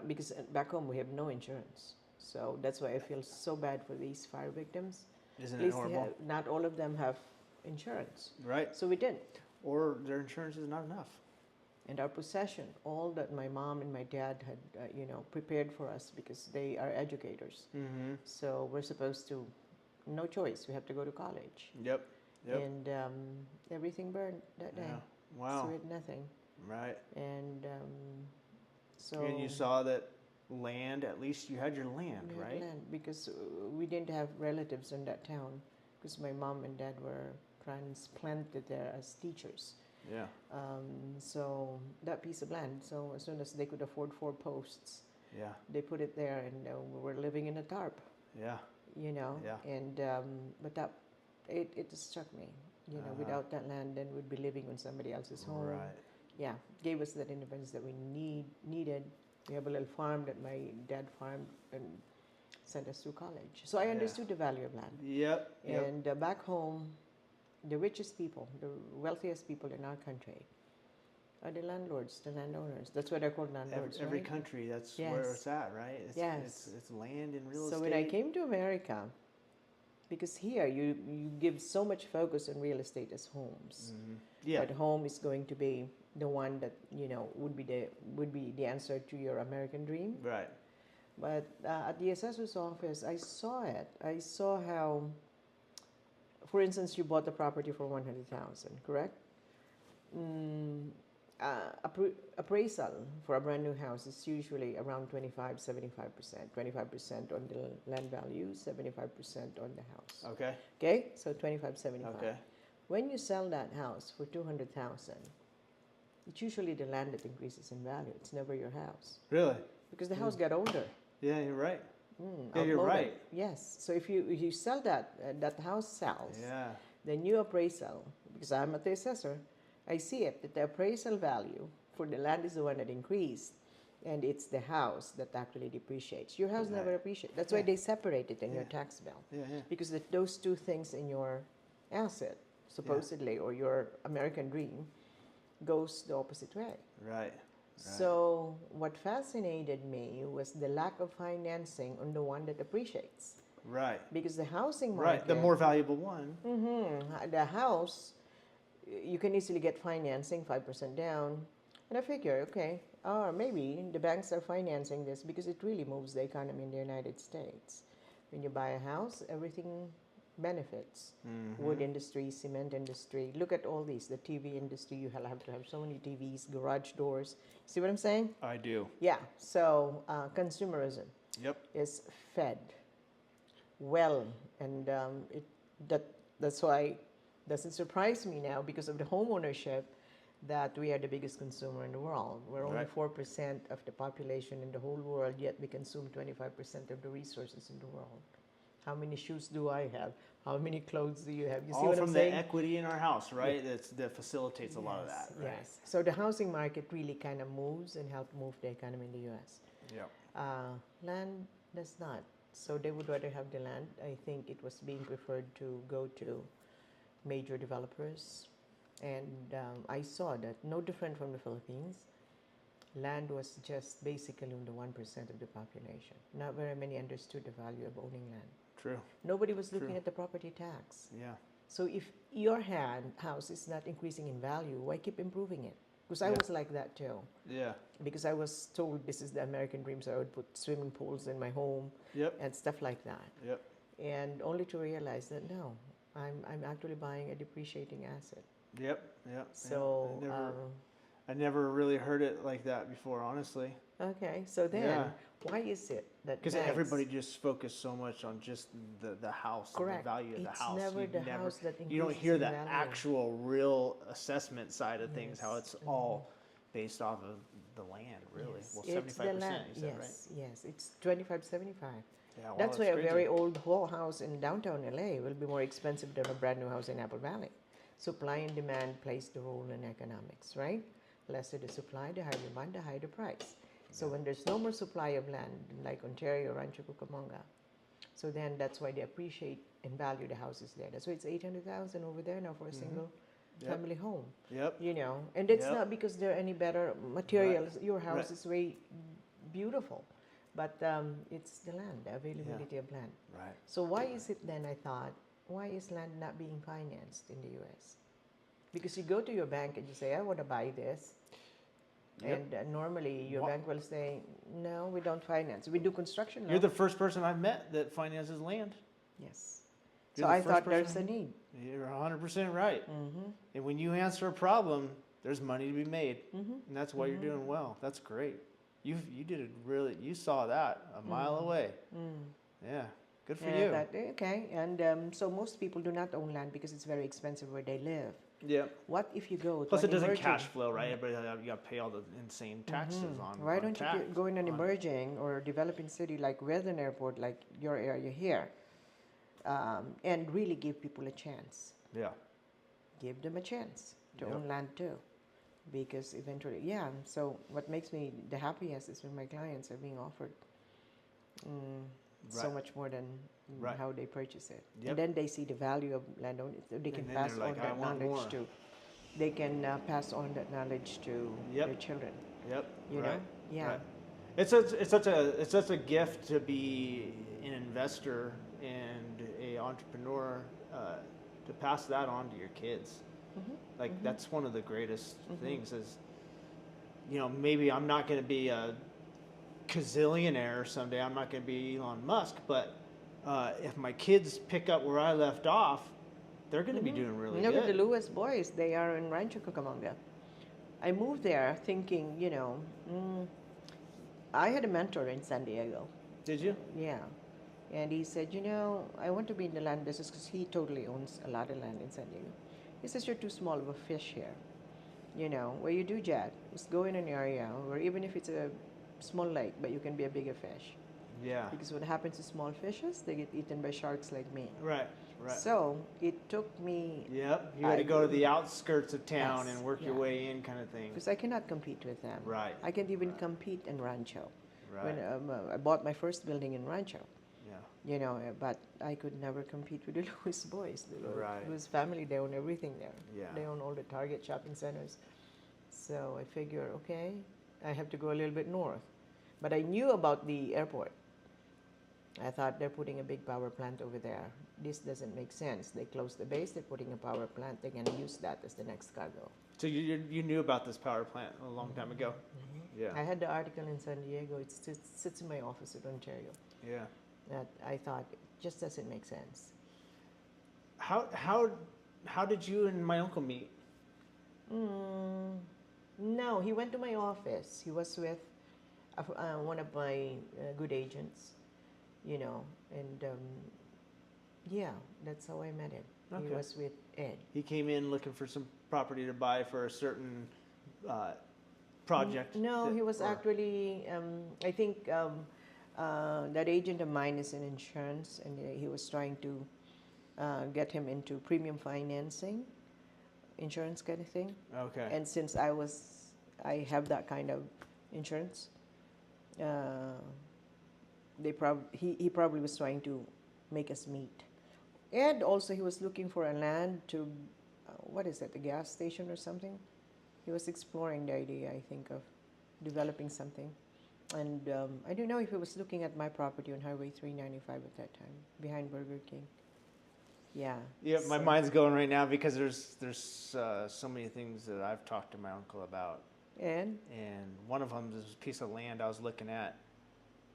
because back home we have no insurance, so that's why I feel so bad for these fire victims. Isn't it horrible? Not all of them have insurance. Right. So we didn't. Or their insurance is not enough. And our possession, all that my mom and my dad had, prepared for us, because they are educators. So we're supposed to, no choice, we have to go to college. Yep. And everything burned that day. Wow. So we had nothing. Right. And And you saw that land, at least you had your land, we had right? land, because we didn't have relatives in that town, because my mom and dad were transplanted there as teachers. Yeah. So that piece of land, so as soon as they could afford 4 posts, they put it there, and we were living in a tarp. Yeah. Yeah. And but that it struck me, without that land, then we'd be living on somebody else's home. Right. Yeah, gave us that independence that we needed. We have a little farm that my dad farmed and sent us through college. So I understood the value of land. Yep. And back home, the richest people, the wealthiest people in our country are the landlords, the landowners. That's what they're called, landlords. Every right? country, that's where it's at, right? It's land and real estate. So when I came to America, because here you give so much focus on real estate as homes. But home is going to be the one that would be the answer to your American dream. Right. But at the assessor's office, I saw it. I saw how, for instance, you bought the property for $100,000, correct? Appraisal for a brand new house is usually around 25-75%. 25% on the land value, 75% on the house. Okay. Okay, so 25-75. Okay. When you sell that house for $200,000, it's usually the land that increases in value. It's never your house. Really? Because the house got older. Yeah, you're right. Yeah, you're outmoded. right. Yes. So if you sell that house sells, Yeah. the new appraisal, because I'm at the assessor, I see it that the appraisal value for the land is the one that increased, and it's the house that actually depreciates. Your house never appreciates. That's why they separate it in your tax bill. Yeah. Because those two things in your asset, supposedly, or your American dream, goes the opposite way. Right. So what fascinated me was the lack of financing on the one that appreciates. Right. Because the housing market, Right. The more valuable one. the house, you can easily get financing 5% down. And I figure, okay, or maybe the banks are financing this because it really moves the economy in the United States. When you buy a house, everything benefits. Wood industry, cement industry. Look at all these. The TV industry, you have to have so many TVs, garage doors. See what I'm saying? I do. Yeah. So consumerism Yep. is fed well, and that's why it doesn't surprise me now because of the home ownership that we are the biggest consumer in the world. We're only Right. 4% of the population in the whole world, yet we consume 25% of the resources in the world. How many shoes do I have? How many clothes do you have? You see All what from I'm the saying? equity in our house, right? That facilitates a lot of that, right? Yes. So the housing market really kind of moves and help move the economy in the U.S. Yep. Land does not. So they would rather have the land. I think it was being preferred to go to major developers. And I saw that no different from the Philippines. Land was just basically on the 1% of the population. Not very many understood the value of owning land. True. Nobody was looking True. at the property tax. Yeah. So if your house is not increasing in value, why keep improving it? Because I Yeah. was like that too. Yeah. Because I was told this is the American dream, so I would put swimming pools in my home Yep. and stuff like that. Yep. And only to realize that no, I'm actually buying a depreciating asset. Yep. Yep. So I never really heard it like that before, honestly. okay, so then Yeah. why is it that Because banks- everybody just focused so much on just the house, and Correct. the value of the It's house. never You the house that you don't increases hear in the value. actual real assessment side of things, how Yes. it's all based off of the land, really. Yes, Well, it's the 75%, land. you said, Yes, yes, it's 25-75. Yeah, wow, That's why a crazy. very old whole house in downtown LA will be more expensive than a brand new house in Apple Valley. Supply and demand plays the role in economics, right? Lesser the supply, the higher demand, the higher the price. So when there's no more supply of land, like Ontario, Rancho Cucamonga, so then that's why they appreciate and value the houses there. That's why it's 800,000 over there now for a single Yep. family home. Yep. You know, and it's Yep. not because there are any better materials. Your house is very beautiful, but it's the land, the availability of land. Right. So why is it then, I thought, why is land not being financed in the U.S.? Because you go to your bank and you say, I want to buy this. Yep. And normally your Wha- bank will say, no, we don't finance. We do construction You're loan. the first person I've met that finances land. Yes. You're So the I first thought person there's a I know. need. You're 100% right. Mm-hmm. And when you answer a problem, there's money to be made. Mm-hmm. And that's why you're doing well. That's great. You did it really, you saw that a mile away. Yeah. Good for And you. I thought, okay. And so most people do not own land because it's very expensive where they live. Yeah. What if you go to Plus, an it doesn't emerging- cash flow, right? Everybody, you got to pay all the insane taxes on. Why on don't tax, you go in an on- emerging or developing city like Redden Airport, like your area here, and really give people a chance? Yeah. Give them a chance to Yep. own land too. Because eventually, yeah, so what makes me the happiest is when my clients are being offered so Right. much more than Right. how they purchase it. Yep. And then they see the value of land owning. They can And then pass they're like, on "I that want knowledge more." to. They can pass on that knowledge to Yep. their children. Yep. You right. know? Yeah. Right. It's such a gift to be an investor and a entrepreneur, to pass that on to your kids. Like that's one of the greatest things is, maybe I'm not going to be a gazillionaire someday. I'm not going to be Elon Musk, but if my kids pick up where I left off, they're going to be doing really Look at the good. Lewis boys. They are in Rancho Cucamonga. I moved there thinking, I had a mentor in San Diego. Did you? Yeah. And he said, I want to be in the land business because he totally owns a lot of land in San Diego. He says, you're too small of a fish here. What you do, Jet, is go in an area where even if it's a small lake, but you can be a bigger fish. Yeah. Because what happens to small fishes, they get eaten by sharks like me. Right. Right. So it took me, Yep. You had to go to the outskirts of town Yes, and work your yeah. way in, kind of thing. because I cannot compete with them. Right. I can't even compete in Rancho. Right. When I bought my first building in Rancho, Yeah. but I could never compete with the Lewis boys. The Right. Lewis family, they own everything there. Yeah. They own all the Target shopping centers. So I figure, okay, I have to go a little bit north. But I knew about the airport. I thought they're putting a big power plant over there. This doesn't make sense. They closed the base, they're putting a power plant, they're going to use that as the next cargo. So you knew about this power plant a long time ago. Yeah. I had the article in San Diego. It sits in my office in Ontario. Yeah. That I thought it just doesn't make sense. How did you and my uncle meet? No, he went to my office. He was with one of my good agents, and yeah, that's how I met him. Okay. He was with Ed. He came in looking for some property to buy for a certain project. No, he was actually, I think that agent of mine is in insurance, and he was trying to get him into premium financing, insurance kind of thing. Okay. And since I have that kind of insurance, he probably was trying to make us meet. And also he was looking for a land to, what is it, a gas station or something? He was exploring the idea, I think, of developing something. And I don't know if he was looking at my property on Highway 395 at that time, behind Burger King. Yeah. Yeah, my mind's going right now because there's so many things that I've talked to my uncle about. And one of them is a piece of land I was looking at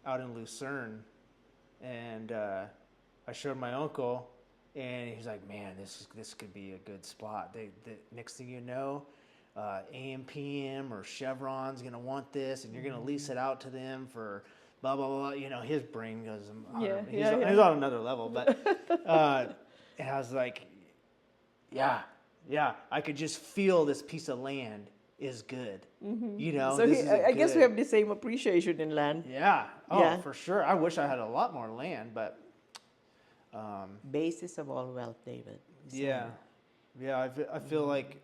out in Lucerne, and I showed my uncle, and he's like, "Man, this could be a good spot." The next thing you know, AMPM or Chevron's gonna want this, and you're gonna lease it out to them for blah blah blah. His brain goes, he's on another level. But and I was like, yeah, I could just feel this piece of land is good. so I guess we have the same appreciation in land. Yeah. Oh, Yeah. for sure. I wish I had a lot more land, but Basis of all wealth, David. So, yeah. I feel like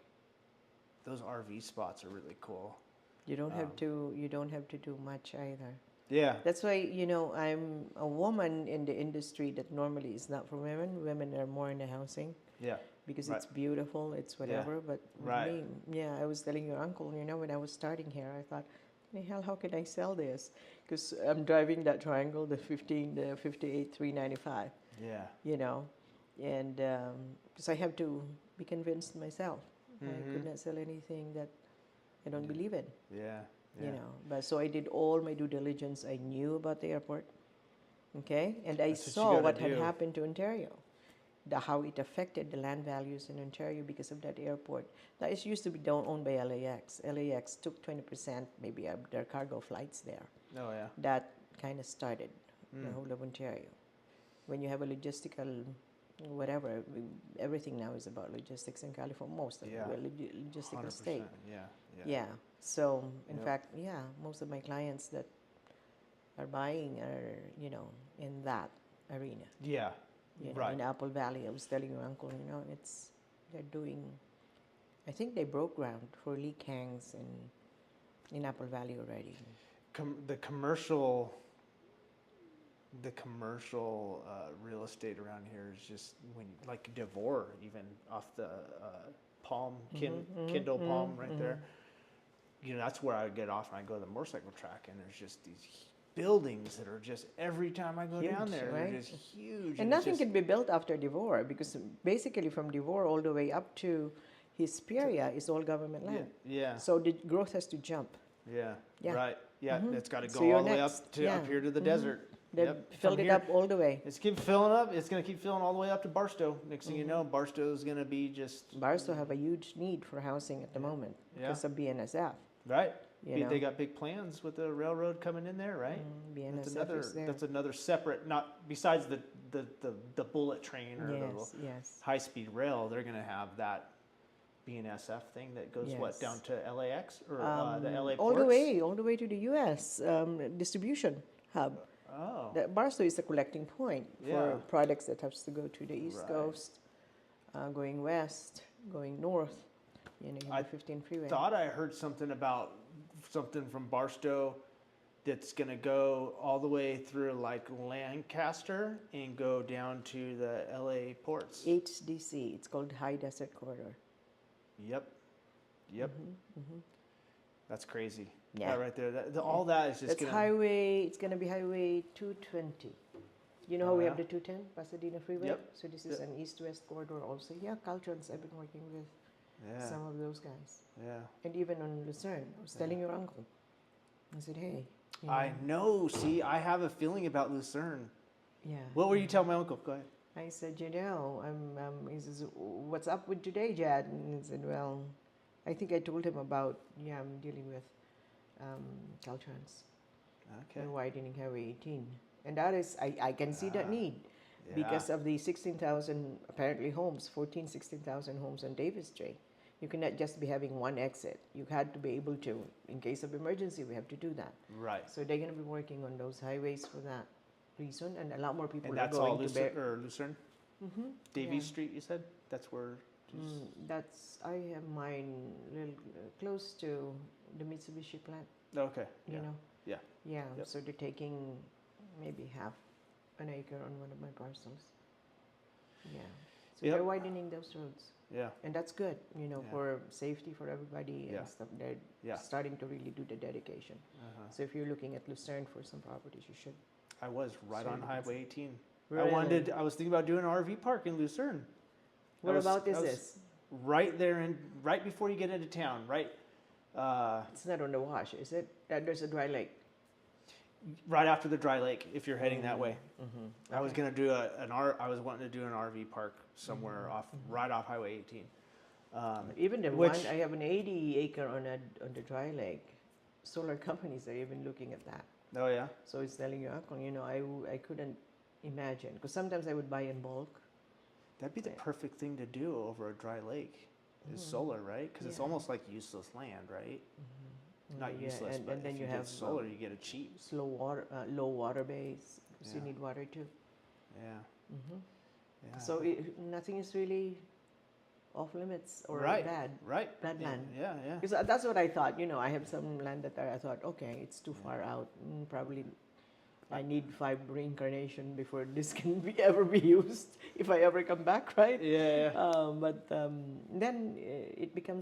those RV spots are really cool. You don't have to do much either. Yeah. That's why, I'm a woman in the industry that normally is not for women. Women are more in the housing Yeah. because Right. it's beautiful, it's whatever. But with Right. me, I was telling your uncle, when I was starting here, I thought, the hell, how can I sell this? Because I'm driving that triangle, the 58, 395, Yeah. and because I have to be convinced myself. I Mm-hmm. could not sell anything that I don't believe in. Yeah. But so I did all my due diligence. I knew about the airport, okay, and I That's what you saw gotta what had do. happened to Ontario, how it affected the land values in Ontario because of that airport. That is used to be owned by LAX. LAX took 20% maybe of their cargo flights there. Oh yeah. That kind of started the whole of Ontario. When you have a logistical, whatever, everything now is about logistics in California. Most of it, we're a logistical state. 100%. Yeah. Yeah. So in Yep. fact, most of my clients that are buying are, in that arena. Yeah. Right. In Apple Valley. I was telling your uncle, they're doing, I think they broke ground for leak hangs in Apple Valley already. The commercial real estate around here is just like Devore, even off the Palm Kindle Palm right there. That's where I get off and I go to the motorcycle track, and there's just these buildings that are just every time I go down there, right? they're just huge. And nothing can be built after Devore because basically from Devore all the way up to Hesperia is all government land. Yeah. So the growth has to jump. Yeah. Yeah. Right. Yeah. It's got to go So you're all the way next. up to up here to the desert. They filled it up all the way. It's keep filling up. It's going to keep filling all the way up to Barstow. Next thing you know, Barstow is going to be just Barstow have a huge need for housing at the moment because of BNSF. right. You They know. got big plans with the railroad coming in there, right? BNSF is there. That's another separate, not besides the bullet train or Yes. the high speed rail. They're going to have that BNSF thing that goes Yes. down to LAX or the LA all ports. the way to the U.S. Distribution hub. Oh, The Barstow is the collecting point for Yeah. products that has to go to the East Right. Coast, going west, going north. You have I the 15 freeway. thought I heard something from Barstow that's going to go all the way through like Lancaster and go down to the LA ports. HDC. It's called High Desert Corridor. Yep. That's crazy. Yeah. That right there. All that is just That's highway. It's gonna be highway 220. You know how we have the 210 Pasadena Freeway. Yep. So this is an east-west corridor also. Yeah, Caltrans. I've been working with some of those guys. Yeah. And even on Lucerne, I was telling your uncle. I said, hey. You I know. See, I have a feeling about Lucerne. Yeah. What were you telling my uncle? Go ahead. I said, you know, he says, what's up with today, Jad? And he said, well, I think I told him about, I'm dealing with Caltrans. Okay. And widening Highway 18. And that is, I can see that need because of the 16,000 apparently homes, 16,000 homes on Davis J. You cannot just be having one exit. You had to be able to, in case of emergency, we have to do that. Right. So they're going to be working on those highways for that reason, and a lot more people And are that's going all to Lucerne? Davies Street, you said? That's where... I have mine little close to the Mitsubishi plant. Okay. You know? Yeah. Yeah, Yep. so they're taking maybe half an acre on one of my parcels. Yeah. So they're widening those roads. Yeah. And that's good, you know, Yeah. for safety for everybody and Yeah. stuff. They're starting to really do the dedication. So if you're looking at Lucerne for some properties, you should. I was right on Highway 18. Really? I was thinking about doing an RV park in Lucerne. Where about is this? Right there, right before you get into town, right? It's not on the wash, is it? There's a dry lake. Right after the dry lake, if you're heading that way. Mm-hmm. I was gonna do I was wanting to do an RV park somewhere right off Highway 18. Even the one I have an 80 acre on the dry lake. Solar companies are even looking at that. Oh yeah. So it's telling you, uncle, you know, I couldn't imagine because sometimes I would buy in bulk. That'd be the perfect thing to do over a dry lake. Is solar, right? Because it's almost like useless land, right? Not useless, but then if you you have get solar, you get it cheap. low water base because you need water too. Yeah. Yeah. So nothing is really off limits or bad. Right. Bad land. Yeah. Because that's what I thought. You know, I have some land that I thought, okay, it's too far out. Probably I need 5 reincarnation before this can ever be used if I ever come back, right? Yeah. But then it became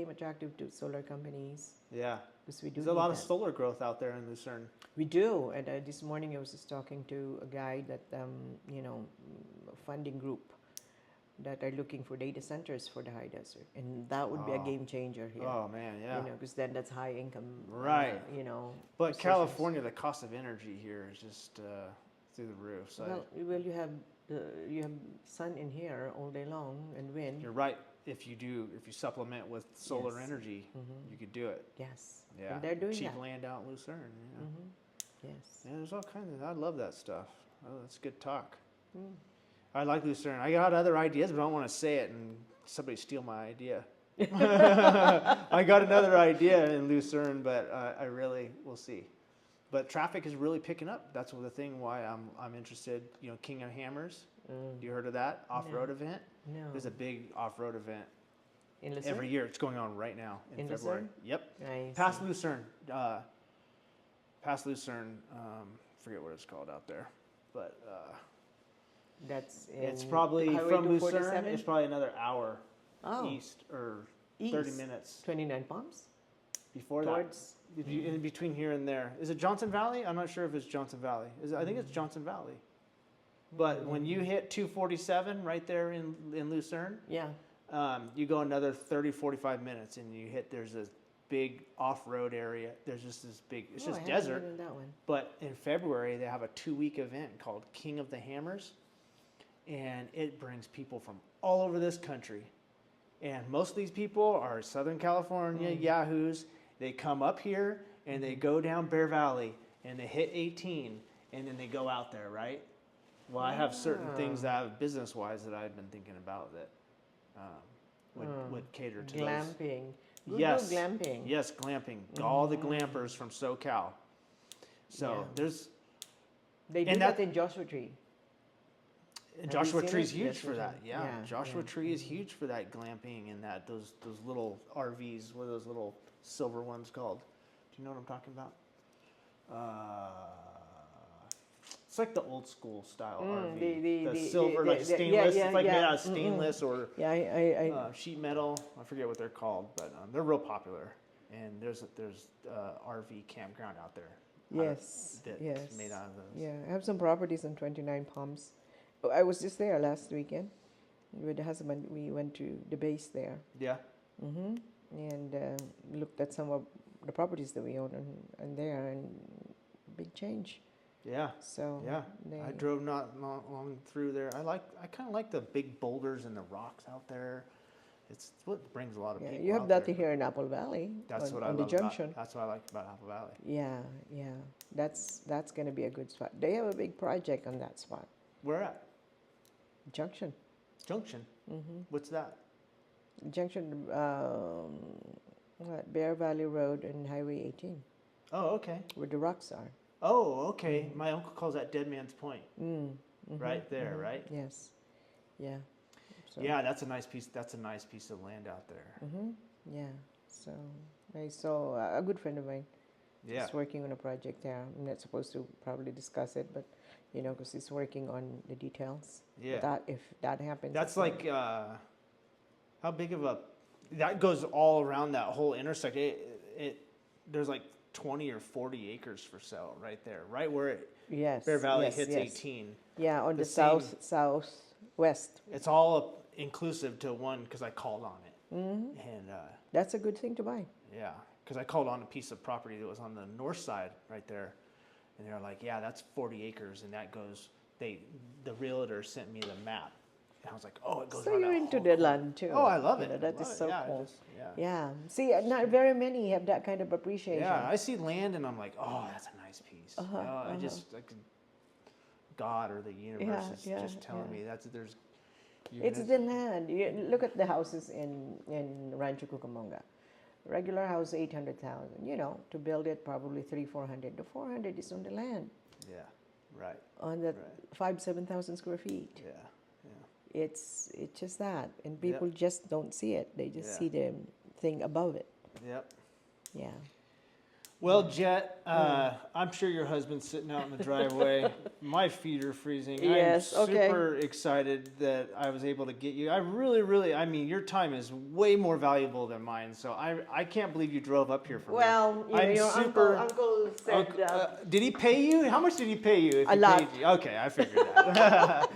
attractive to solar companies. Yeah. Because we do. There's a lot of solar growth out there in Lucerne. We do, and this morning I was just talking to a guy that a funding group that are looking for data centers for the high desert, and that would be a game changer here. Oh man, yeah. You know, because then that's high income. Right. You know. But California, the cost of energy here is just through the roof. So well, you have sun in here all day long and wind. you're right. If you supplement with solar energy, you could do it. Yes. Yeah. And they're doing cheap that. land out in Lucerne. You know? Yes. Yeah, there's all kinds of. I love that stuff. Oh, that's good talk. I like Lucerne. I got other ideas, but I don't want to say it and somebody steal my idea. I got another idea in Lucerne, but I really we'll see. But traffic is really picking up. That's the thing why I'm interested. You know, King of Hammers. You heard of that off-road event? No. There's a big off-road event In Lucerne? every year. It's going on right now in February. Lucerne? Yep. Nice. Past Lucerne. Forget what it's called out there, but That's it's probably Highway from 247? Lucerne. It's probably another hour east or 30 East. minutes 29 Palms? before Towards that. In between here and there, is it Johnson Valley? I'm not sure if it's Johnson Valley. I think it's Johnson Valley. But when you hit 247 right there in Lucerne, Yeah. you go another 30, 45 minutes and you hit, there's a big off-road area. There's just this big, it's just I desert. haven't been in that one. But in February, they have a 2-week event called King of the Hammers. And it brings people from all over this country. And most of these people are Southern California yahoos. They come up here and they go down Bear Valley and they hit 18 and then they go out there, right? Well, I have certain things that I have business-wise that I've been thinking about that would cater to those. Glamping. Good Yes. glamping. Yes, glamping. All the glampers from SoCal. So there's... They do and that in Joshua Tree. And Have you Joshua seen Tree's it? huge Joshua for that. Tree. Yeah, Yeah, Joshua yeah. Tree is huge for that glamping and that those little RVs. What are those little silver ones called? Do you know what I'm talking about? It's like the old school style RV. The silver, like stainless. It's like made out of stainless or Yeah, I sheet metal. I forget what they're called, but they're real popular. and there's RV campground out there. Yes. That's Yes. made out of those. Yeah, I have some properties on 29 Palms. Oh, I was just there last weekend with the husband. We went to the base there. Yeah. Mm-hmm. And looked at some of the properties that we own and there, and big change. Yeah. So Yeah. I drove not long through there. I kind of like the big boulders and the rocks out there. It's what brings a lot of people. You have out that there. here in Apple Valley. That's what I on love the junction. about. That's what I like about Apple Valley. Yeah, yeah. That's going to be a good spot. They have a big project on that spot. Where at? Junction. Junction. Mm-hmm. What's that? Junction, Bear Valley Road and Highway 18, Oh, okay. where the rocks are. Oh, okay. My uncle calls that Dead Man's Point. Mm-hmm. Right there, right? Yes. Yeah. So, Yeah, that's a nice piece. That's a nice piece of land out there. Mm-hmm. Yeah. So I saw a good friend of mine. Yeah. He's working on a project there. I'm not supposed to probably discuss it, but because he's working on the details. Yeah. But if that happens, That's it's like how big of a that goes all around that whole intersection. There's like 20 or 40 acres for sale right there, right where yes, Bear Valley yes, hits yes. 18. Yeah, on the same- southwest. It's all inclusive to one because I called on it, Mm-hmm. and That's a good thing to buy. yeah, because I called on a piece of property that was on the north side right there, and they're like, yeah, that's 40 acres, and that goes. The realtor sent me the map, and I was like, oh, it goes. So around you're that into whole the corner. land too. Oh, I love it. That I is love so it. Yeah, cool. yeah. Yeah. See, not very many have that kind of appreciation. Yeah, I see land and I'm like, oh, that's a nice piece. I could, God or the universe is just telling me there's. It's the land. You look at the houses in Rancho Cucamonga. Regular house 800,000. To build it probably 300-400. The 400 is on the land. Yeah, right. On the 5,000-7,000 square feet. Yeah. It's just that, and people just don't see it. They just see the thing above it. Yep. Yeah. Well, Jet, I'm sure your husband's sitting out in the driveway. My feet are freezing. Yes, I'm okay. super excited that I was able to get you. I really, I mean, your time is way more valuable than mine. So I can't believe you drove up here for me. Well, your uncle said... did he pay you? How much did he pay you? If A he lot. Paid you? Okay, I figured that.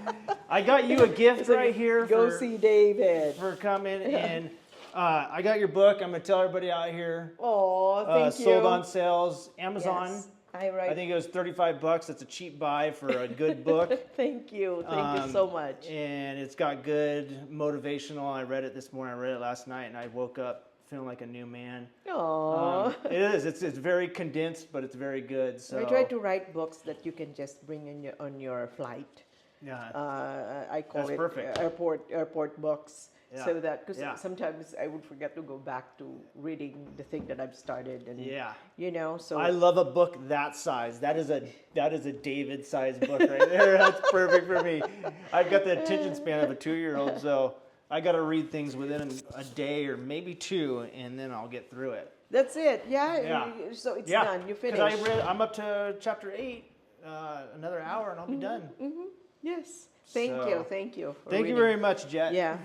I got you a gift right here. Go see David. For coming and... I got your book. I'm going to tell everybody out here. Oh, thank you. Sold on sales. Amazon. Yes, I think it was $35. That's a cheap buy for a good book. Thank you. Thank you so much. And it's got good motivational. I read it this morning. I read it last night, and I woke up feeling like a new man. Aww. It is. It's very condensed, but it's very good. So I try to write books that you can just bring on your flight. Yeah. I call That's it perfect. airport books. Yeah. So that, because sometimes I would forget to go back to reading the thing that I've started, and so I love a book that size. That is a David size book right there. That's perfect for me. I've got the attention span of a 2-year-old, so I got to read things within a day or maybe 2, and then I'll get through it. That's it. Yeah. So it's done. You finish. I'm up to chapter 8. Another hour, and I'll be done. Mm-hmm. Yes. Thank you. Thank you for reading. very much, Jet. Yeah.